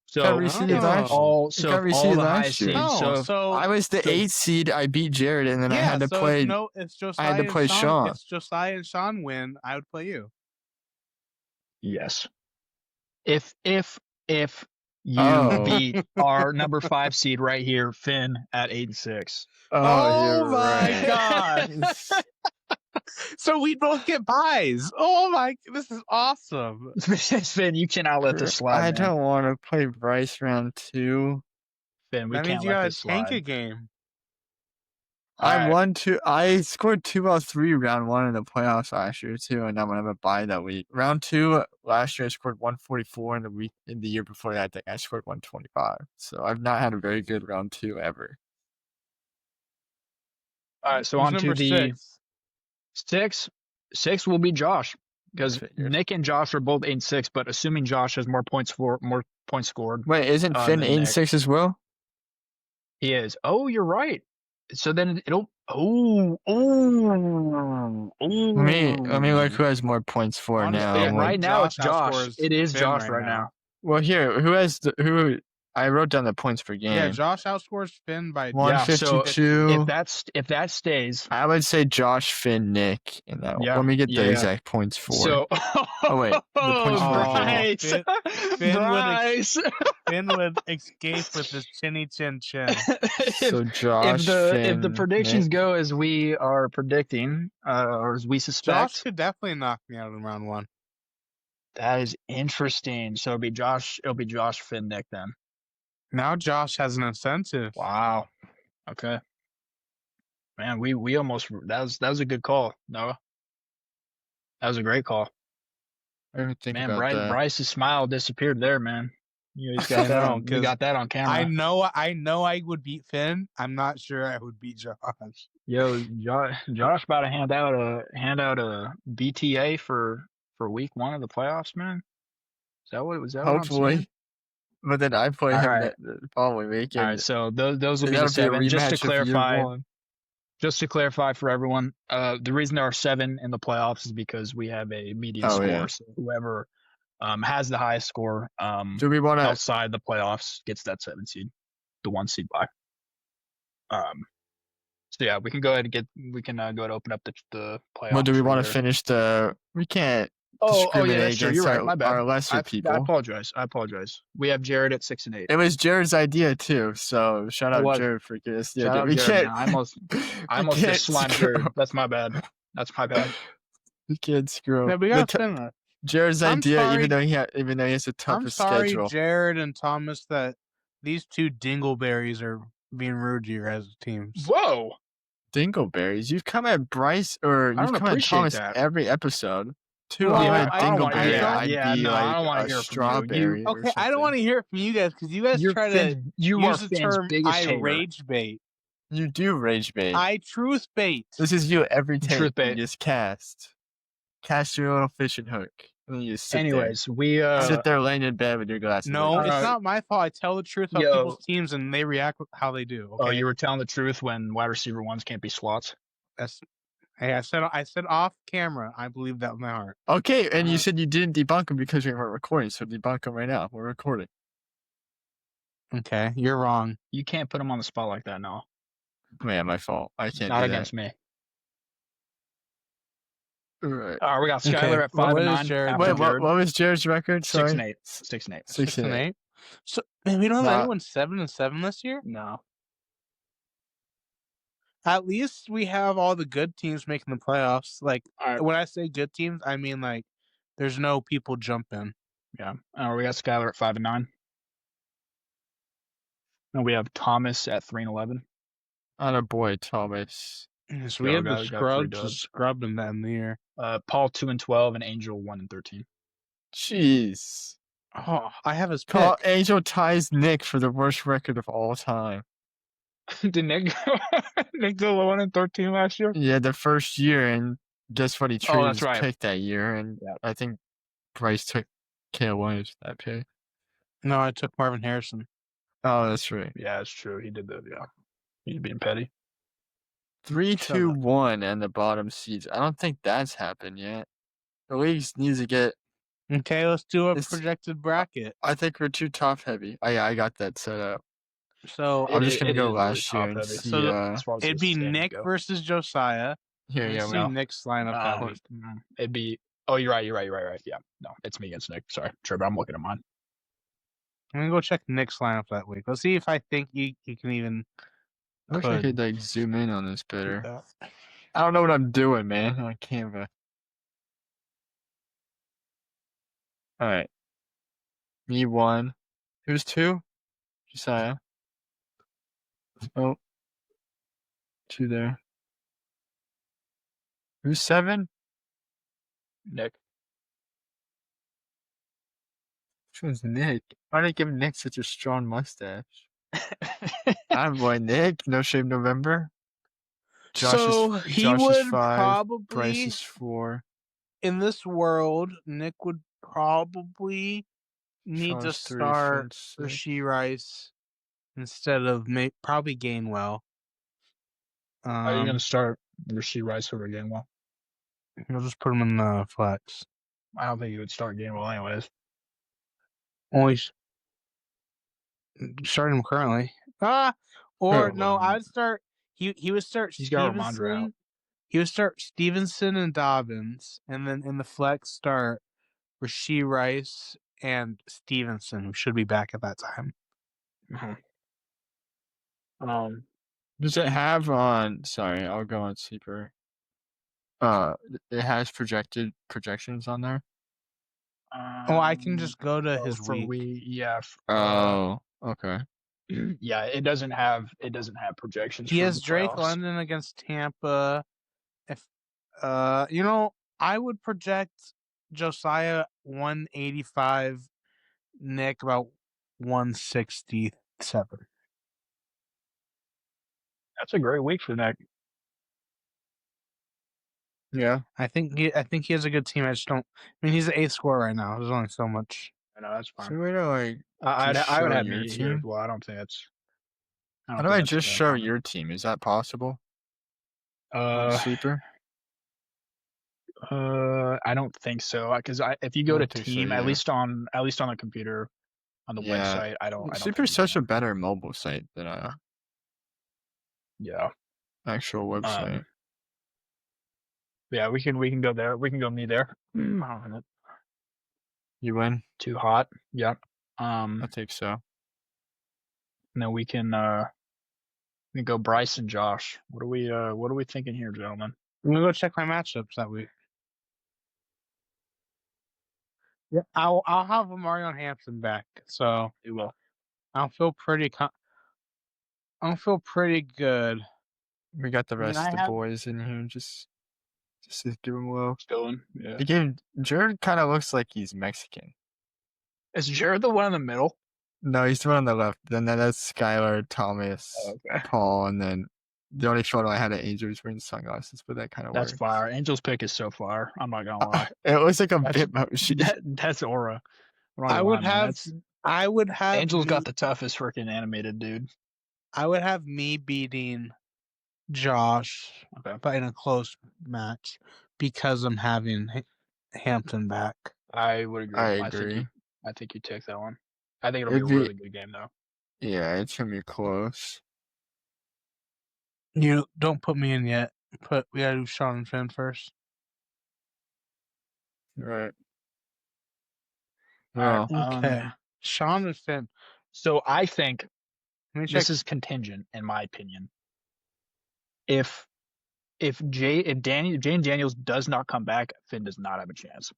So Got reseeded if last all, It so got if all reseeded the last highest year. seeds. No, So I was the 8th seed. I beat Jared, and then I had to play. It's Josiah I had to play and Sean. If Josiah and Sean win, I would play you. yes, if you Oh. beat our number 5 seed right here, Finn at 8-6. Oh you're my right. God. So we both get buys. Oh my! This is awesome. Finn, you cannot let this slide. I man. don't want to play Bryce round 2. Finn, we That can't means you let gotta this tank slide. a game. I Alright. won 2. I scored 203 round 1 in the playoffs last year too, and I'm gonna have a bye that week. Round 2 last year I scored 144, in the year before that I scored 125. So I've not had a very good round 2 ever. All right, so Who's on to number the 6? 6 will be Josh, because Figured. Nick and Josh are both 8-6, but assuming Josh has more points scored, Wait, isn't Finn than 8-6 as well? he is. Oh, you're right. So then it'll. Let me look who has more points for now. Yeah, Like, right now it's Josh. outscores It is Finn Josh right now. well, here, who? I wrote down the points per game. Yeah, Josh outscores Finn by 152. If that stays, I would say Josh, Finn, Nick, and that. Yeah, Let me get the yeah. exact points for. so. Oh wait, the points per game. Bryce. Finn would escape with his chinny chin chin. So Josh, if the Finn, predictions Nick. go as we are predicting, or as we suspect, Josh could definitely knock me out in round 1. that is interesting. So it'll be Josh, Finn, Nick then. Now Josh has an incentive. Wow. Okay. Man, we almost that was a good call, Noah. That was a great call. I didn't think Man, about that. Bryce's smile disappeared there, man. You just got that on. You got that on camera. I know I would beat Finn. I'm not sure I would beat Josh. Yo, Josh about to hand out a BTA for week 1 of the playoffs, man. Is that what it was? Hopefully. But then I play him Alright. the following week. All right, so those will be that'll the 7. a rematch Just to clarify for everyone, the reason there are 7 in the playoffs is because we have a median score. Yeah. So whoever has the highest score Do we want to? outside the playoffs gets that 7 seed, the 1 seed bye. So yeah, we can go ahead and go ahead and open up the playoffs. Well, do we want to here. finish the? We can't. Oh, discriminate yeah, that's true. against You're right. My bad. our lesser people. I apologize. We have Jared at 6 and 8. It was Jared's idea too, so shout out Jared for giving us the Shout idea. out We Jared, can't. man. I almost just slimed Jared. That's my bad. We can't screw Yeah, him. we got Finn. Jared's I'm idea, sorry. even though he has the I'm toughest sorry, schedule. Jared and Thomas, that these 2 dingleberries are being rude to your guys' teams. Whoa. Dingleberries. You've come at Bryce or I you've don't come at appreciate Thomas that. every episode. Too Well, long I don't want- Dingleberry. yeah, I'd be no, I like don't wanna a hear from you. strawberry. or Okay, I don't something. want to hear it from you guys because you guys You're try to you use are the Finn's term biggest I hater. rage bait. You do rage bait. I truth bait. This is you every take. Truth bait. You just cast your little fishing hook, and then you just sit Anyways, there. Sit there laying in bed with your glasses. No, like it's this. not my fault. I tell the truth about Yo. people's teams and they react how they do. Okay, Oh, you were telling the truth when wide receiver 1s can't be slots. Hey, I said off camera. I believe that with my heart. Okay, and you said you didn't debunk them because we weren't recording, so debunk them right now. We're recording. Okay, you're wrong. You can't put him on the spot like that, no. Man, my fault. I It's can't not do against me. that. Right. All right, we got Skylar Okay, at 5 what and is 9. Jared? after Wait, Jared. what was Jared's record? 6 Sorry. and 8. 6 and 8. 6 and 8. So man, we don't have Nah. anyone 7 and 7 this year. No. At least we have all the good teams making the playoffs. Like All right. when I say good teams, I mean like there's no people jumping. Yeah. We got Skylar at 5 and 9. And we have Thomas at 3 and 11. Atta boy, Thomas. So we Yo, have the got 3 scrubs dubs. scrubbed in that in the year. Paul 2 and 12 and Angel 1 and 13. Jeez. Oh, I have his Call pick. Angel ties Nick for the worst record of all time. Did Nick Nick go 1-13 last year? Yeah, the first year, and guess what? He traded that's his right. pick that year, and Yeah. I think Bryce took Kale Williams for that pick. No, I took Marvin Harrison. Oh, that's right. Yeah, it's true. He did that. Yeah, he's being petty. 3-2-1 and the bottom seeds. I don't think that's happened yet. The leagues needs to get. Okay, let's do a It's- projected bracket. I think we're too top heavy. I got that set up. So I'm just gonna It go is really last year and top-heavy. see. So As far as it'd the be standings Nick go. versus Josiah. Here, Let's yeah, see well, Nick's lineup that week. It'd be. Oh, you're right. Yeah, no, it's me against Nick. Sorry, Trevor. I'm looking at mine. I'm gonna go check Nick's lineup that week. Let's see if I think he can even. I wish I could like zoom in on this do better. that. I don't know what I'm doing, man, on Canva. All right, me 1. Who's 2? Josiah. Oh, 2 there. Who's 7? Nick. Which one's Nick? Why did I give Nick such a strong mustache? I'm boy Nick. No Shave November. So Josh he is would 5. Bryce probably, is 4. in this world, Nick would probably need to Sean's 3. start Finn's 6. Rasheed Rice instead of probably Gainwell. Are you gonna start Rasheed Rice over Gainwell? We'll just put him in the flex. I don't think you would start Gainwell anyways. Only starting him currently. No, I'd start. He would start He's got Ramondre out. Stevenson. He would start Stevenson and Dobbins, and then in the flex start Rasheed Rice and Stevenson, who should be back at that time. Does it have on? Sorry, I'll go on Sleeper. It has projections on there. I can just go to his week. Oh, okay. Yeah, it doesn't have projections. He for has the Drake playoffs. London against Tampa. If I would project Josiah 185, Nick about 167. That's a great week for Nick. Yeah, I think he has a good team. I just don't. I mean, he's the 8th scorer right now. There's only so much. I know that's fine. so wait, like, I would show have your me here. team? Well, I don't think that's. How do I just show your team? Is that possible? On Sleeper? I don't think so. Because if you go to think so, team, yeah. at least on the computer, on the website, I don't. Sleeper's such a better mobile site than a actual website. Yeah, we can go there. We can go me there. You win? Too hot. Yep. I think so. And then we can go Bryce and Josh. What are we thinking here, gentlemen? I'm gonna go check my matchups that week. Yeah, I'll have Marion Hampton back, so You will. I'll feel pretty good. We got the rest I of the have- boys in here. Just to give him low. Still in. Yeah. Again, Jared kind of looks like he's Mexican. Is Jared the one in the middle? No, he's the one on the left. Then that's Skylar, Thomas, Okay. Paul, and then the only photo I had of Angel was wearing sunglasses, but that kind of That's works. fire. Angel's pick is so fire. I'm not gonna lie. It looks like a That's- bit motion. That's aura. I'm not I gonna would lie, man. have. I would have. Angel's got the toughest freaking animated dude. I would have me beating Josh, Okay. but in a close match because I'm having Hampton back. I would agree. I agree. I think you take that one. I think it'll It'd be a be- really good game though. Yeah, it's gonna be close. You don't put me in yet. We gotta do Sean and Finn first. Right. All Well, right, Okay. Sean and Finn. So I think Let me check. this is contingent, in my opinion. If Jane Daniels does not come back, Finn does not have a chance.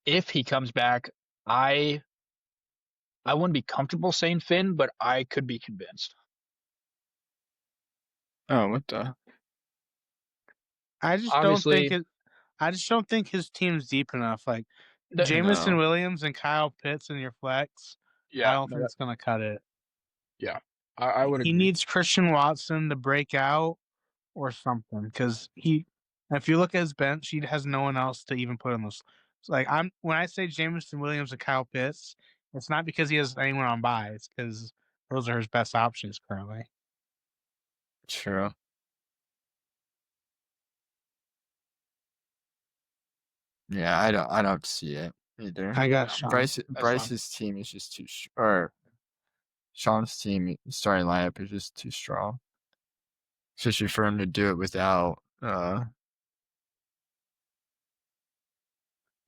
If he comes back, I wouldn't be comfortable saying Finn, but I could be convinced. oh, what the? I just Obviously- don't think his team's deep enough. Like Jamison No. Williams and Kyle Pitts in your flex. Yeah, I don't think it's gonna cut it. I would He agree. needs Christian Watson to break out or something because if you look at his bench, he has no one else to even put on this. Like when I say Jamison Williams and Kyle Pitts, it's not because he has anyone on bye. It's because those are his best options currently. True. Yeah, I don't see it either. I got Sean. Bryce's team is just too or Sean's team starting lineup is just too strong. Especially for him to do it without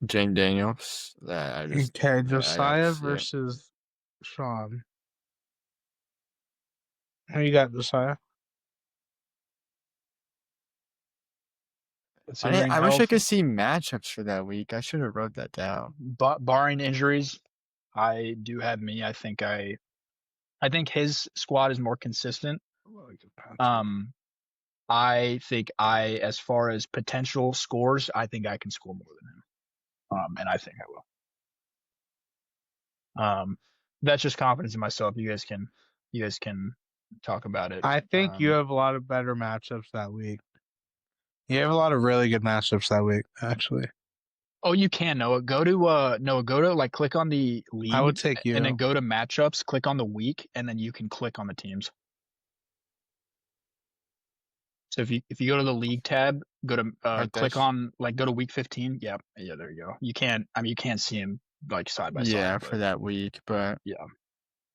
James Daniels. Okay, Josiah see it. versus Sean. Who you got, Josiah? I wish I could see matchups for that week. I should have wrote that down. Barring injuries, I do have me. I think his squad is more consistent. I think as far as potential scores, I think I can score more than him. And I think I will. That's just confidence in myself. You guys can talk about it. I think you have a lot of better matchups that week. You have a lot of really good matchups that week, actually. Oh, you can, Noah. Go to like click on the league. I would take you. And then go to matchups, click on the week, and then you can click on the teams. So if you go to the league tab, go to click on go to week 15. Yeah, there you go. You can't see them like side by side. Yeah, for that week, but yeah.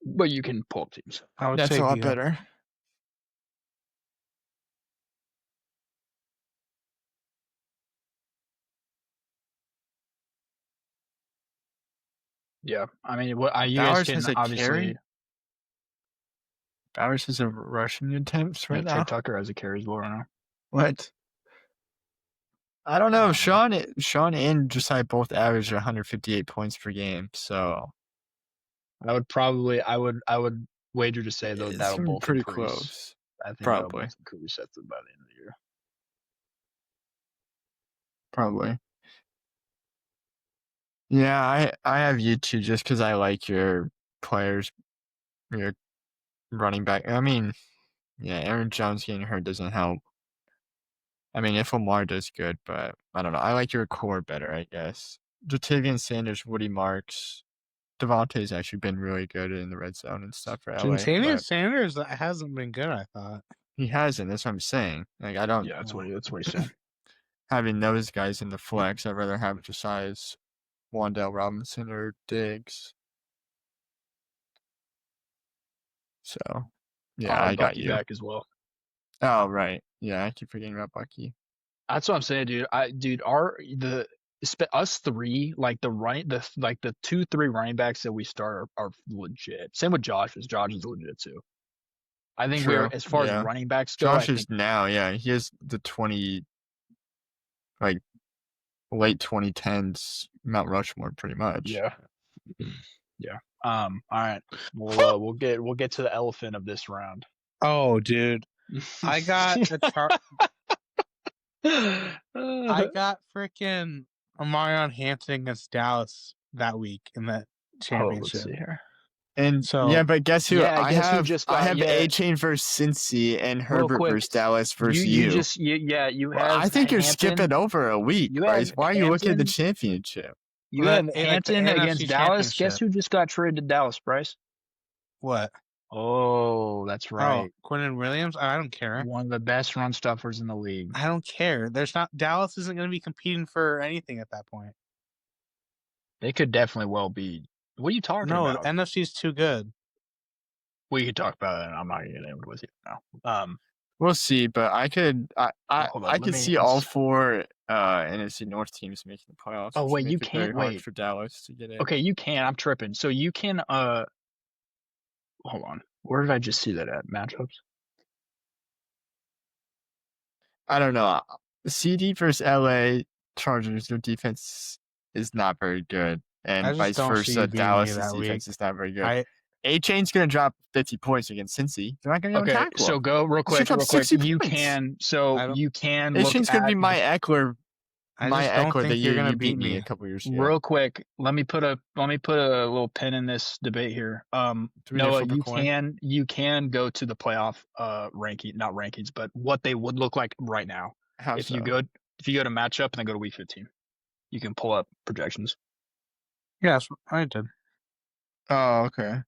But you can pull up teams. That's a lot better. Yeah, I mean, you guys can obviously. Carry? Bowers has a rushing attempts right now. Trey Tucker has a carry as well right now. What? I don't know. Sean and Josiah both averaged 158 points per game, so I would wager to say though that'll both pretty increase. Close. I think probably could be set by the end of the year. Probably. Yeah, I have you too just because I like your players, your running back. I mean, yeah, Aaron Jones getting hurt doesn't help. I mean, if Lamar does good, but I don't know. I like your core better, I guess. Jatavian Sanders, Woody Marks, Devontae's actually been really good in the red zone and stuff for LA. Jatavian Sanders hasn't been good, I thought. He hasn't. That's what I'm saying. Like I don't. Yeah, that's what he's saying. Having those guys in the flex, I'd rather have Josiah's Wan'Dale Robinson or Diggs. So, yeah, I got you back as well. Oh right, yeah, I keep forgetting about Bucky. That's what I'm saying, dude. Us three, like the 2-3 running backs that we start are legit. Same with Josh. Josh is legit too. I think as far as running backs go, Josh is now, he has the late 2010s Mount Rushmore pretty much. Yeah. All right. We'll get to the elephant of this round. Oh, dude. I got I got freaking Amarion Hampton against Dallas that week in that championship. Let's see here. And so, but guess who? I have A-Chain versus Cincy and Herbert versus Dallas versus you. You have. I think you're skipping over a week, Bryce. Why are you looking at the championship? You have Hampton against Dallas. Guess who just got traded to Dallas, Bryce? What? Oh, that's right. Quinnen Williams? I don't care. One of the best run stuffers in the league. I don't care. Dallas isn't going to be competing for anything at that point. They could definitely well be. What are you talking about? No, the NFC's too good. We could talk about it, and I'm not going to get in with you now. We'll see, but I could see all four NFC North teams making the playoffs. Oh wait, you can't wait for Dallas to get in. Okay, you can. I'm tripping. So you can. Hold on. Where did I just see that at? Matchups. I don't know. CD versus LA Chargers. Their defense is not very good, and vice versa. Dallas' defense is not very good. A-Chain's going to drop 50 points against Cincy. They're not going to be able to tackle. So go real quick. You can. So you can. A-Chain's going to be my Eckler I my just don't echo that think you're you gonna beat beat me me. a couple years ago. Real quick, let me put a little pin in this debate here. Do we need to Noah, flip a coin? you can go to the playoff not rankings, but what they would look like right now. How If so? you go to matchup and then go to week 15, you can pull up projections. Yes, I did. Oh, okay.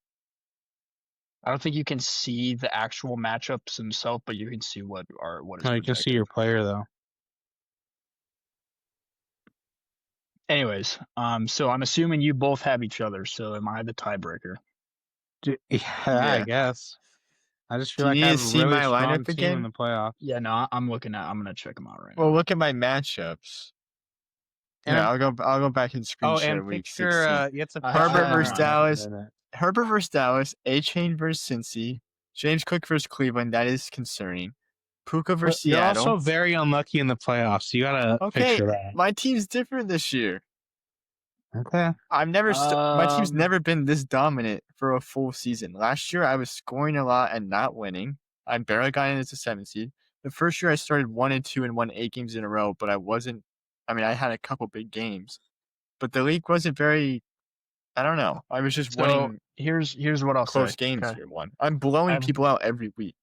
I don't think you can see the actual matchups themselves, but you can see what is No, you projected. can see your player though. Anyways, so I'm assuming you both have each other. So am I the tiebreaker? Yeah, I Yeah. guess. I just feel Do you like need I to have a see really my strong lineup team in again? the playoffs. Yeah, no, I'm gonna check them out right Well, now. look at my matchups. And Yeah, I'll go back and screen share and week pick your 16. you have to I pick have Herbert my versus lineup. Dallas. Herbert versus Dallas. A-Chain versus Cincy. James Cook versus Cleveland. That is concerning. Puka versus You're Seattle. also very unlucky in the playoffs. So you gotta Okay, picture that. my team's different this year. Okay. My team's never been this dominant for a full season. Last year, I was scoring a lot and not winning. I barely got in as a 7 seed. The first year, I started 1-2 and won 8 games in a row, but I wasn't. I mean, I had a couple big games, but the league wasn't very. I don't know. I was just So winning here's what I'll close say. games Okay. year one. I'm blowing people out every week.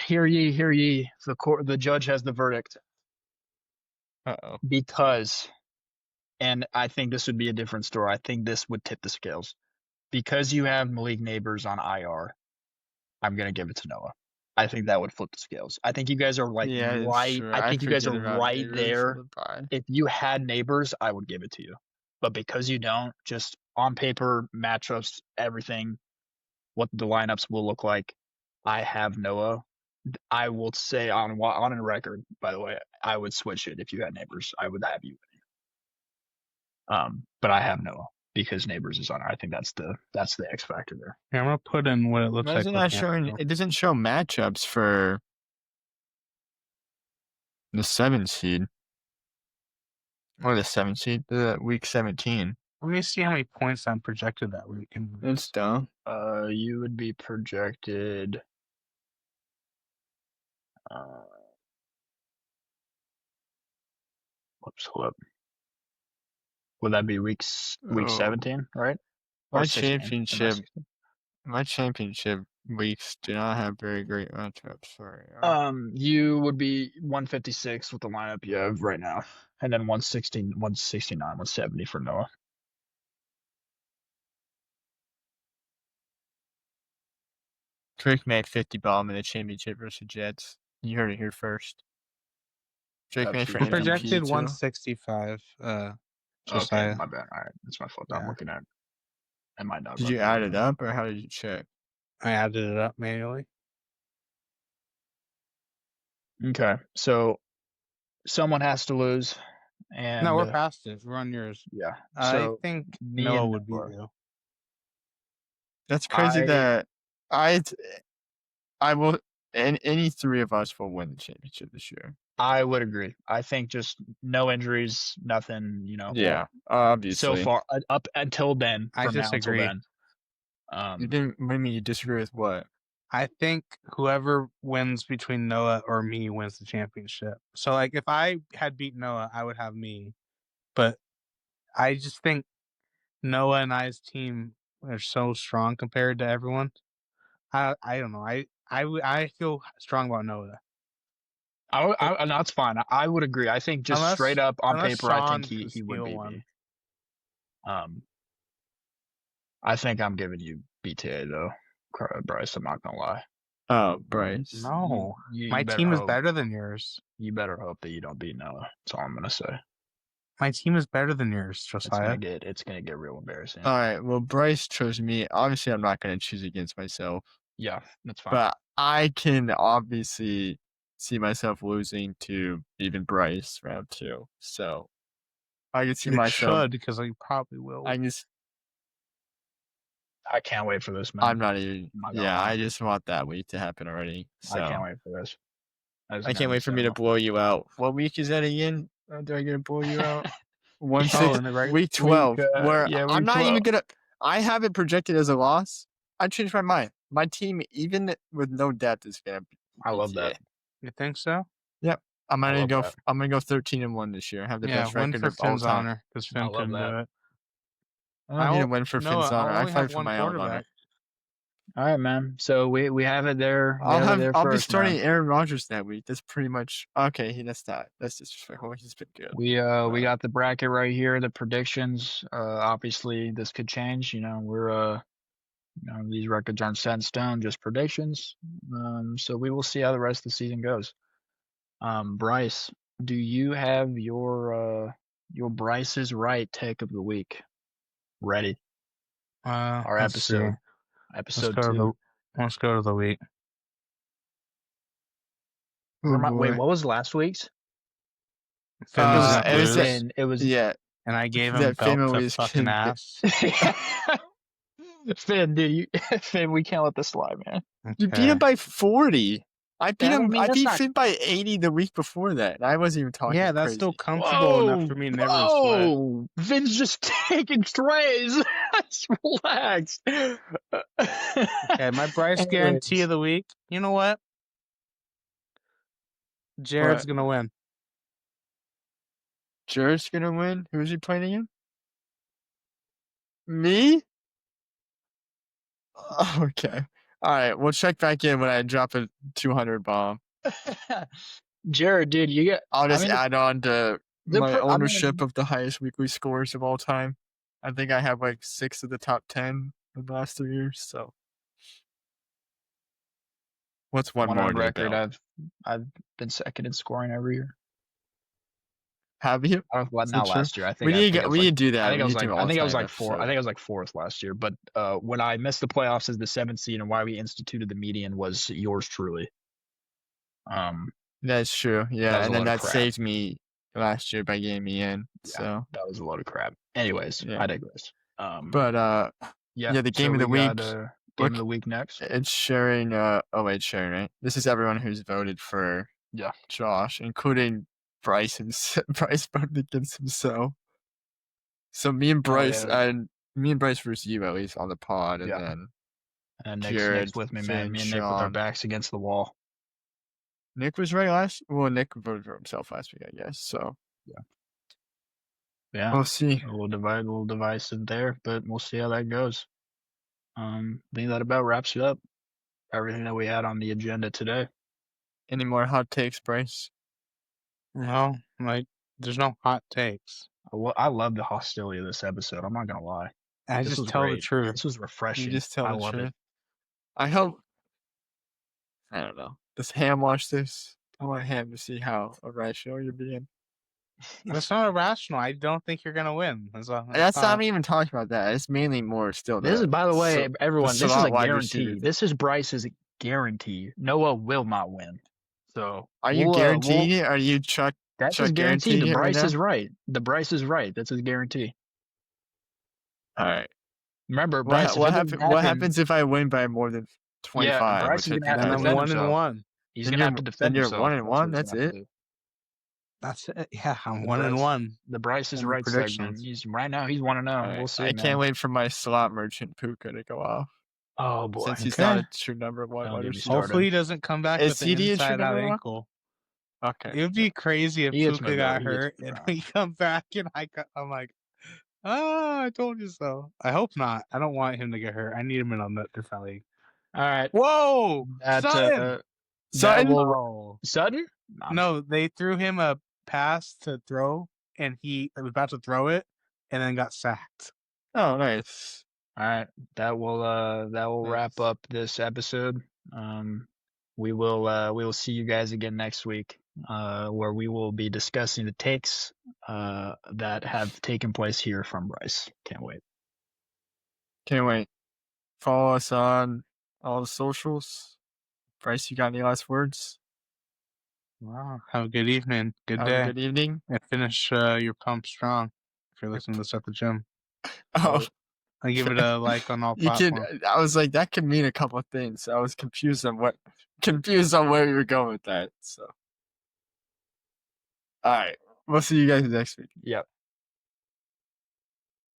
Hear ye. The judge has the verdict. Uh-oh. Because, and I think this would be a different story. I think this would tip the scales. Because you have Malik Neighbors on IR, I'm gonna give it to Noah. I think that would flip the scales. I think you guys are like right. Sure. I think you guys are forget about right Neighbors there. for the bye. If you had Neighbors, I would give it to you. But because you don't, just on paper, matchups, everything, what the lineups will look like, I have Noah. I will say on a record, by the way, I would switch it if you had Neighbors. I would have you winning. But I have Noah because Neighbors is on. I think that's the X factor there. Yeah, I'm gonna put in what it looks like. It doesn't show matchups for the 7 seed. Or the 7 seed, the week 17. Let me see how many points I'm projected that week. That's dumb. You would be projected. Hold up. Would that be week 17, right? My 16? championship weeks do not have very great matchups. Sorry. You would be 156 with the lineup you have right now, and then 116, 169, 170 for Noah. Drake made 50 bomb in the championship versus Jets. You heard it here first. Drake made for I'm MVP projected too. 165. Josiah. Okay, my bad. All right, that's my fault. Yeah. I'm looking at my dog. Did you add it up or how did you check? I added it up manually. Okay, so someone has to lose, and No, we're past it. We're on yours. yeah. I So think me Noah and would beat Noah. you. That's crazy that I will, and any three of us will win the championship this year. I would agree. I think just no injuries, nothing, Yeah, obviously. So far, up until then, I from now until disagree. then. You didn't. What do you mean you disagree with what? I think whoever wins between Noah or me wins the championship. So, like, if I had beat Noah, I would have me. But I just think Noah and I's team are so strong compared to everyone. I don't know. I feel strong about Noah. And that's fine. I would agree. I think just straight up on paper, I think he would beat me. I think I'm giving you BTA though, Bryce. I'm not gonna lie. Oh, Bryce. No, You my better team is hope- better than yours. You better hope that you don't beat Noah. That's all I'm gonna say. My team is better than yours, Josiah. It's gonna get real embarrassing. All right. Well, Bryce chose me. Obviously, I'm not going to choose against myself. Yeah, that's fine. But I can obviously see myself losing to even Bryce round 2. So I can see myself. Should, because I probably will. I can't wait for this, man. I'm not even. Yeah, I just want that week to happen already. So I can't wait for this. I can't wait for me to blow you out. What week is that again? Do I get to blow you out? Week 12. I'm not even gonna. I have it projected as a loss. I changed my mind. My team, even with no depth, is gonna. I love that. You think so? Yep. I'm I gonna love go. that. I'm gonna go 13-1 this year. Have the Yeah, best win record for of all Finn's time. honor because I Finn love couldn't that. do it. I don't need to win for No, Finn's honor. I'll I only fight have for one my own honor. quarterback. All right, man. So we have it there. We have it there I'll be first, starting man. Aaron Rodgers that week. That's pretty much okay. That's not. That's disrespectful. He's been good. We got the bracket right here, the predictions. Obviously this could change. You know, we're these records aren't set in stone, just predictions. So we will see how the rest of the season goes. Bryce, do you have your Bryce is right take of the week ready? Our Let's see. episode 2. Let's go to the week. Wait, what was last week's? Finn It was- doesn't it was lose, It was Yeah, and I gave him that belt Finn to always fucking can- ass. Finn, dude, Finn, we can't let this slide, man. you beat him by 40. I beat Yeah, I him. mean, I that's beat not- Finn by 80 the week before that. And I wasn't even talking. Yeah, that's crazy. still comfortable enough for me never to sweat. Whoa! Finn's just taking strays. Just relax. Okay, my Bryce Anyways. guarantee of the week. You know what? Jared's What? gonna win. Jared's gonna win. Who's he playing again? Me? Okay. All right. We'll check back in when I drop a 200 bomb. Jared, dude, you get. I'll just I mean, add on to the my pro- I mean- ownership of the highest weekly scores of all time. I think I have like 6 of the top 10 in the last 3 years. So, what's one more on to the record, belt? I've been second in scoring every year. Have you? Well, Is not that true? last year. I think We I need think to I was we like- need to do that. I think We I was need to like do I think I was all-time like four. I episode. think I was like fourth last year. But when I missed the playoffs as the 7th seed, and why we instituted the median was yours truly. That's true. That Yeah, was a and lot then of that crap. saved me last year by getting me in. Yeah. So, That was a load of crap. Anyways, Yeah. I digress. but yeah, the game of the we got, week. game of the week next. It's sharing. It's sharing, right? This is everyone who's voted for Yeah. Josh, including Bryce. Bryce voted against himself. So me and Bryce, yeah. me and Bryce versus you at least on the pod, and Yeah. then And Jared, Nick's with me, man. Finn, Me and Nick with our Sean. backs against the wall. Nick was right last. Well, Nick voted for himself last week, I guess. So Yeah. we'll see. A little divisive there, but we'll see how that goes. I think that about wraps it up. Everything that we had on the agenda today. Any more hot takes, Bryce? No, like there's no hot takes. I love the hostility of this episode. I'm not gonna lie. I This just was tell the great. truth. This was refreshing. You just tell I the love truth. it. I hope. I don't know. Does Ham watch this? I want Ham to see how irrational you're being. That's not irrational. I don't think you're gonna win. That's Not even talking about that. It's mainly more still. This is, by the way, everyone. This is slot a wide guarantee. receiver. This is Bryce's guarantee. Noah will not win. So Are you guaranteeing it? Or are you Chuck? That's Chuck his guarantee. guaranteeing The it right Bryce now? is right. The Bryce is right. That's his guarantee. All right. Remember, Bryce. What happens if I win by more than 25? Yeah, Bryce is which gonna I have think to I Then defend I'm will. 1-1. He's Then gonna have you're- to defend then you're himself. 1-1, That's that's it? That's it. Yeah, I'm The 1-1. The Bryce is And right segment. predictions. He's right now. He's 1-0. All right. We'll see. I man. can't wait for my slot merchant Puka to go off. Oh boy. Since he's Okay. not a true number one Don't wide get me receiver. started. Hopefully he doesn't come back Is with an CD a inside out number one? ankle. Okay. It would be crazy if He gets Puka moved got out. He gets hurt moved and out. we come back and I'm like, I told you so. I hope not. I don't want him to get hurt. I need him in a different league. All right. Whoa! That, Sutton! Sutton? Oh. Sutton? No, they threw him a pass to throw, and he was about to throw it, and then got sacked. Oh, nice. All right. That will wrap Nice. up this episode. We will see you guys again next week, where we will be discussing the takes that have taken place here from Bryce. Can't wait. Can't wait. Follow us on all the socials. Bryce, you got any last words? Wow. Have a good evening. Good Have day. a good evening. And finish your pump strong if you're listening to this at the gym. Oh, I give it a like on all you platforms. could. I was like, that could mean a couple of things. I was confused on where you were going with that. So, all right, we'll see you guys next week. Yep.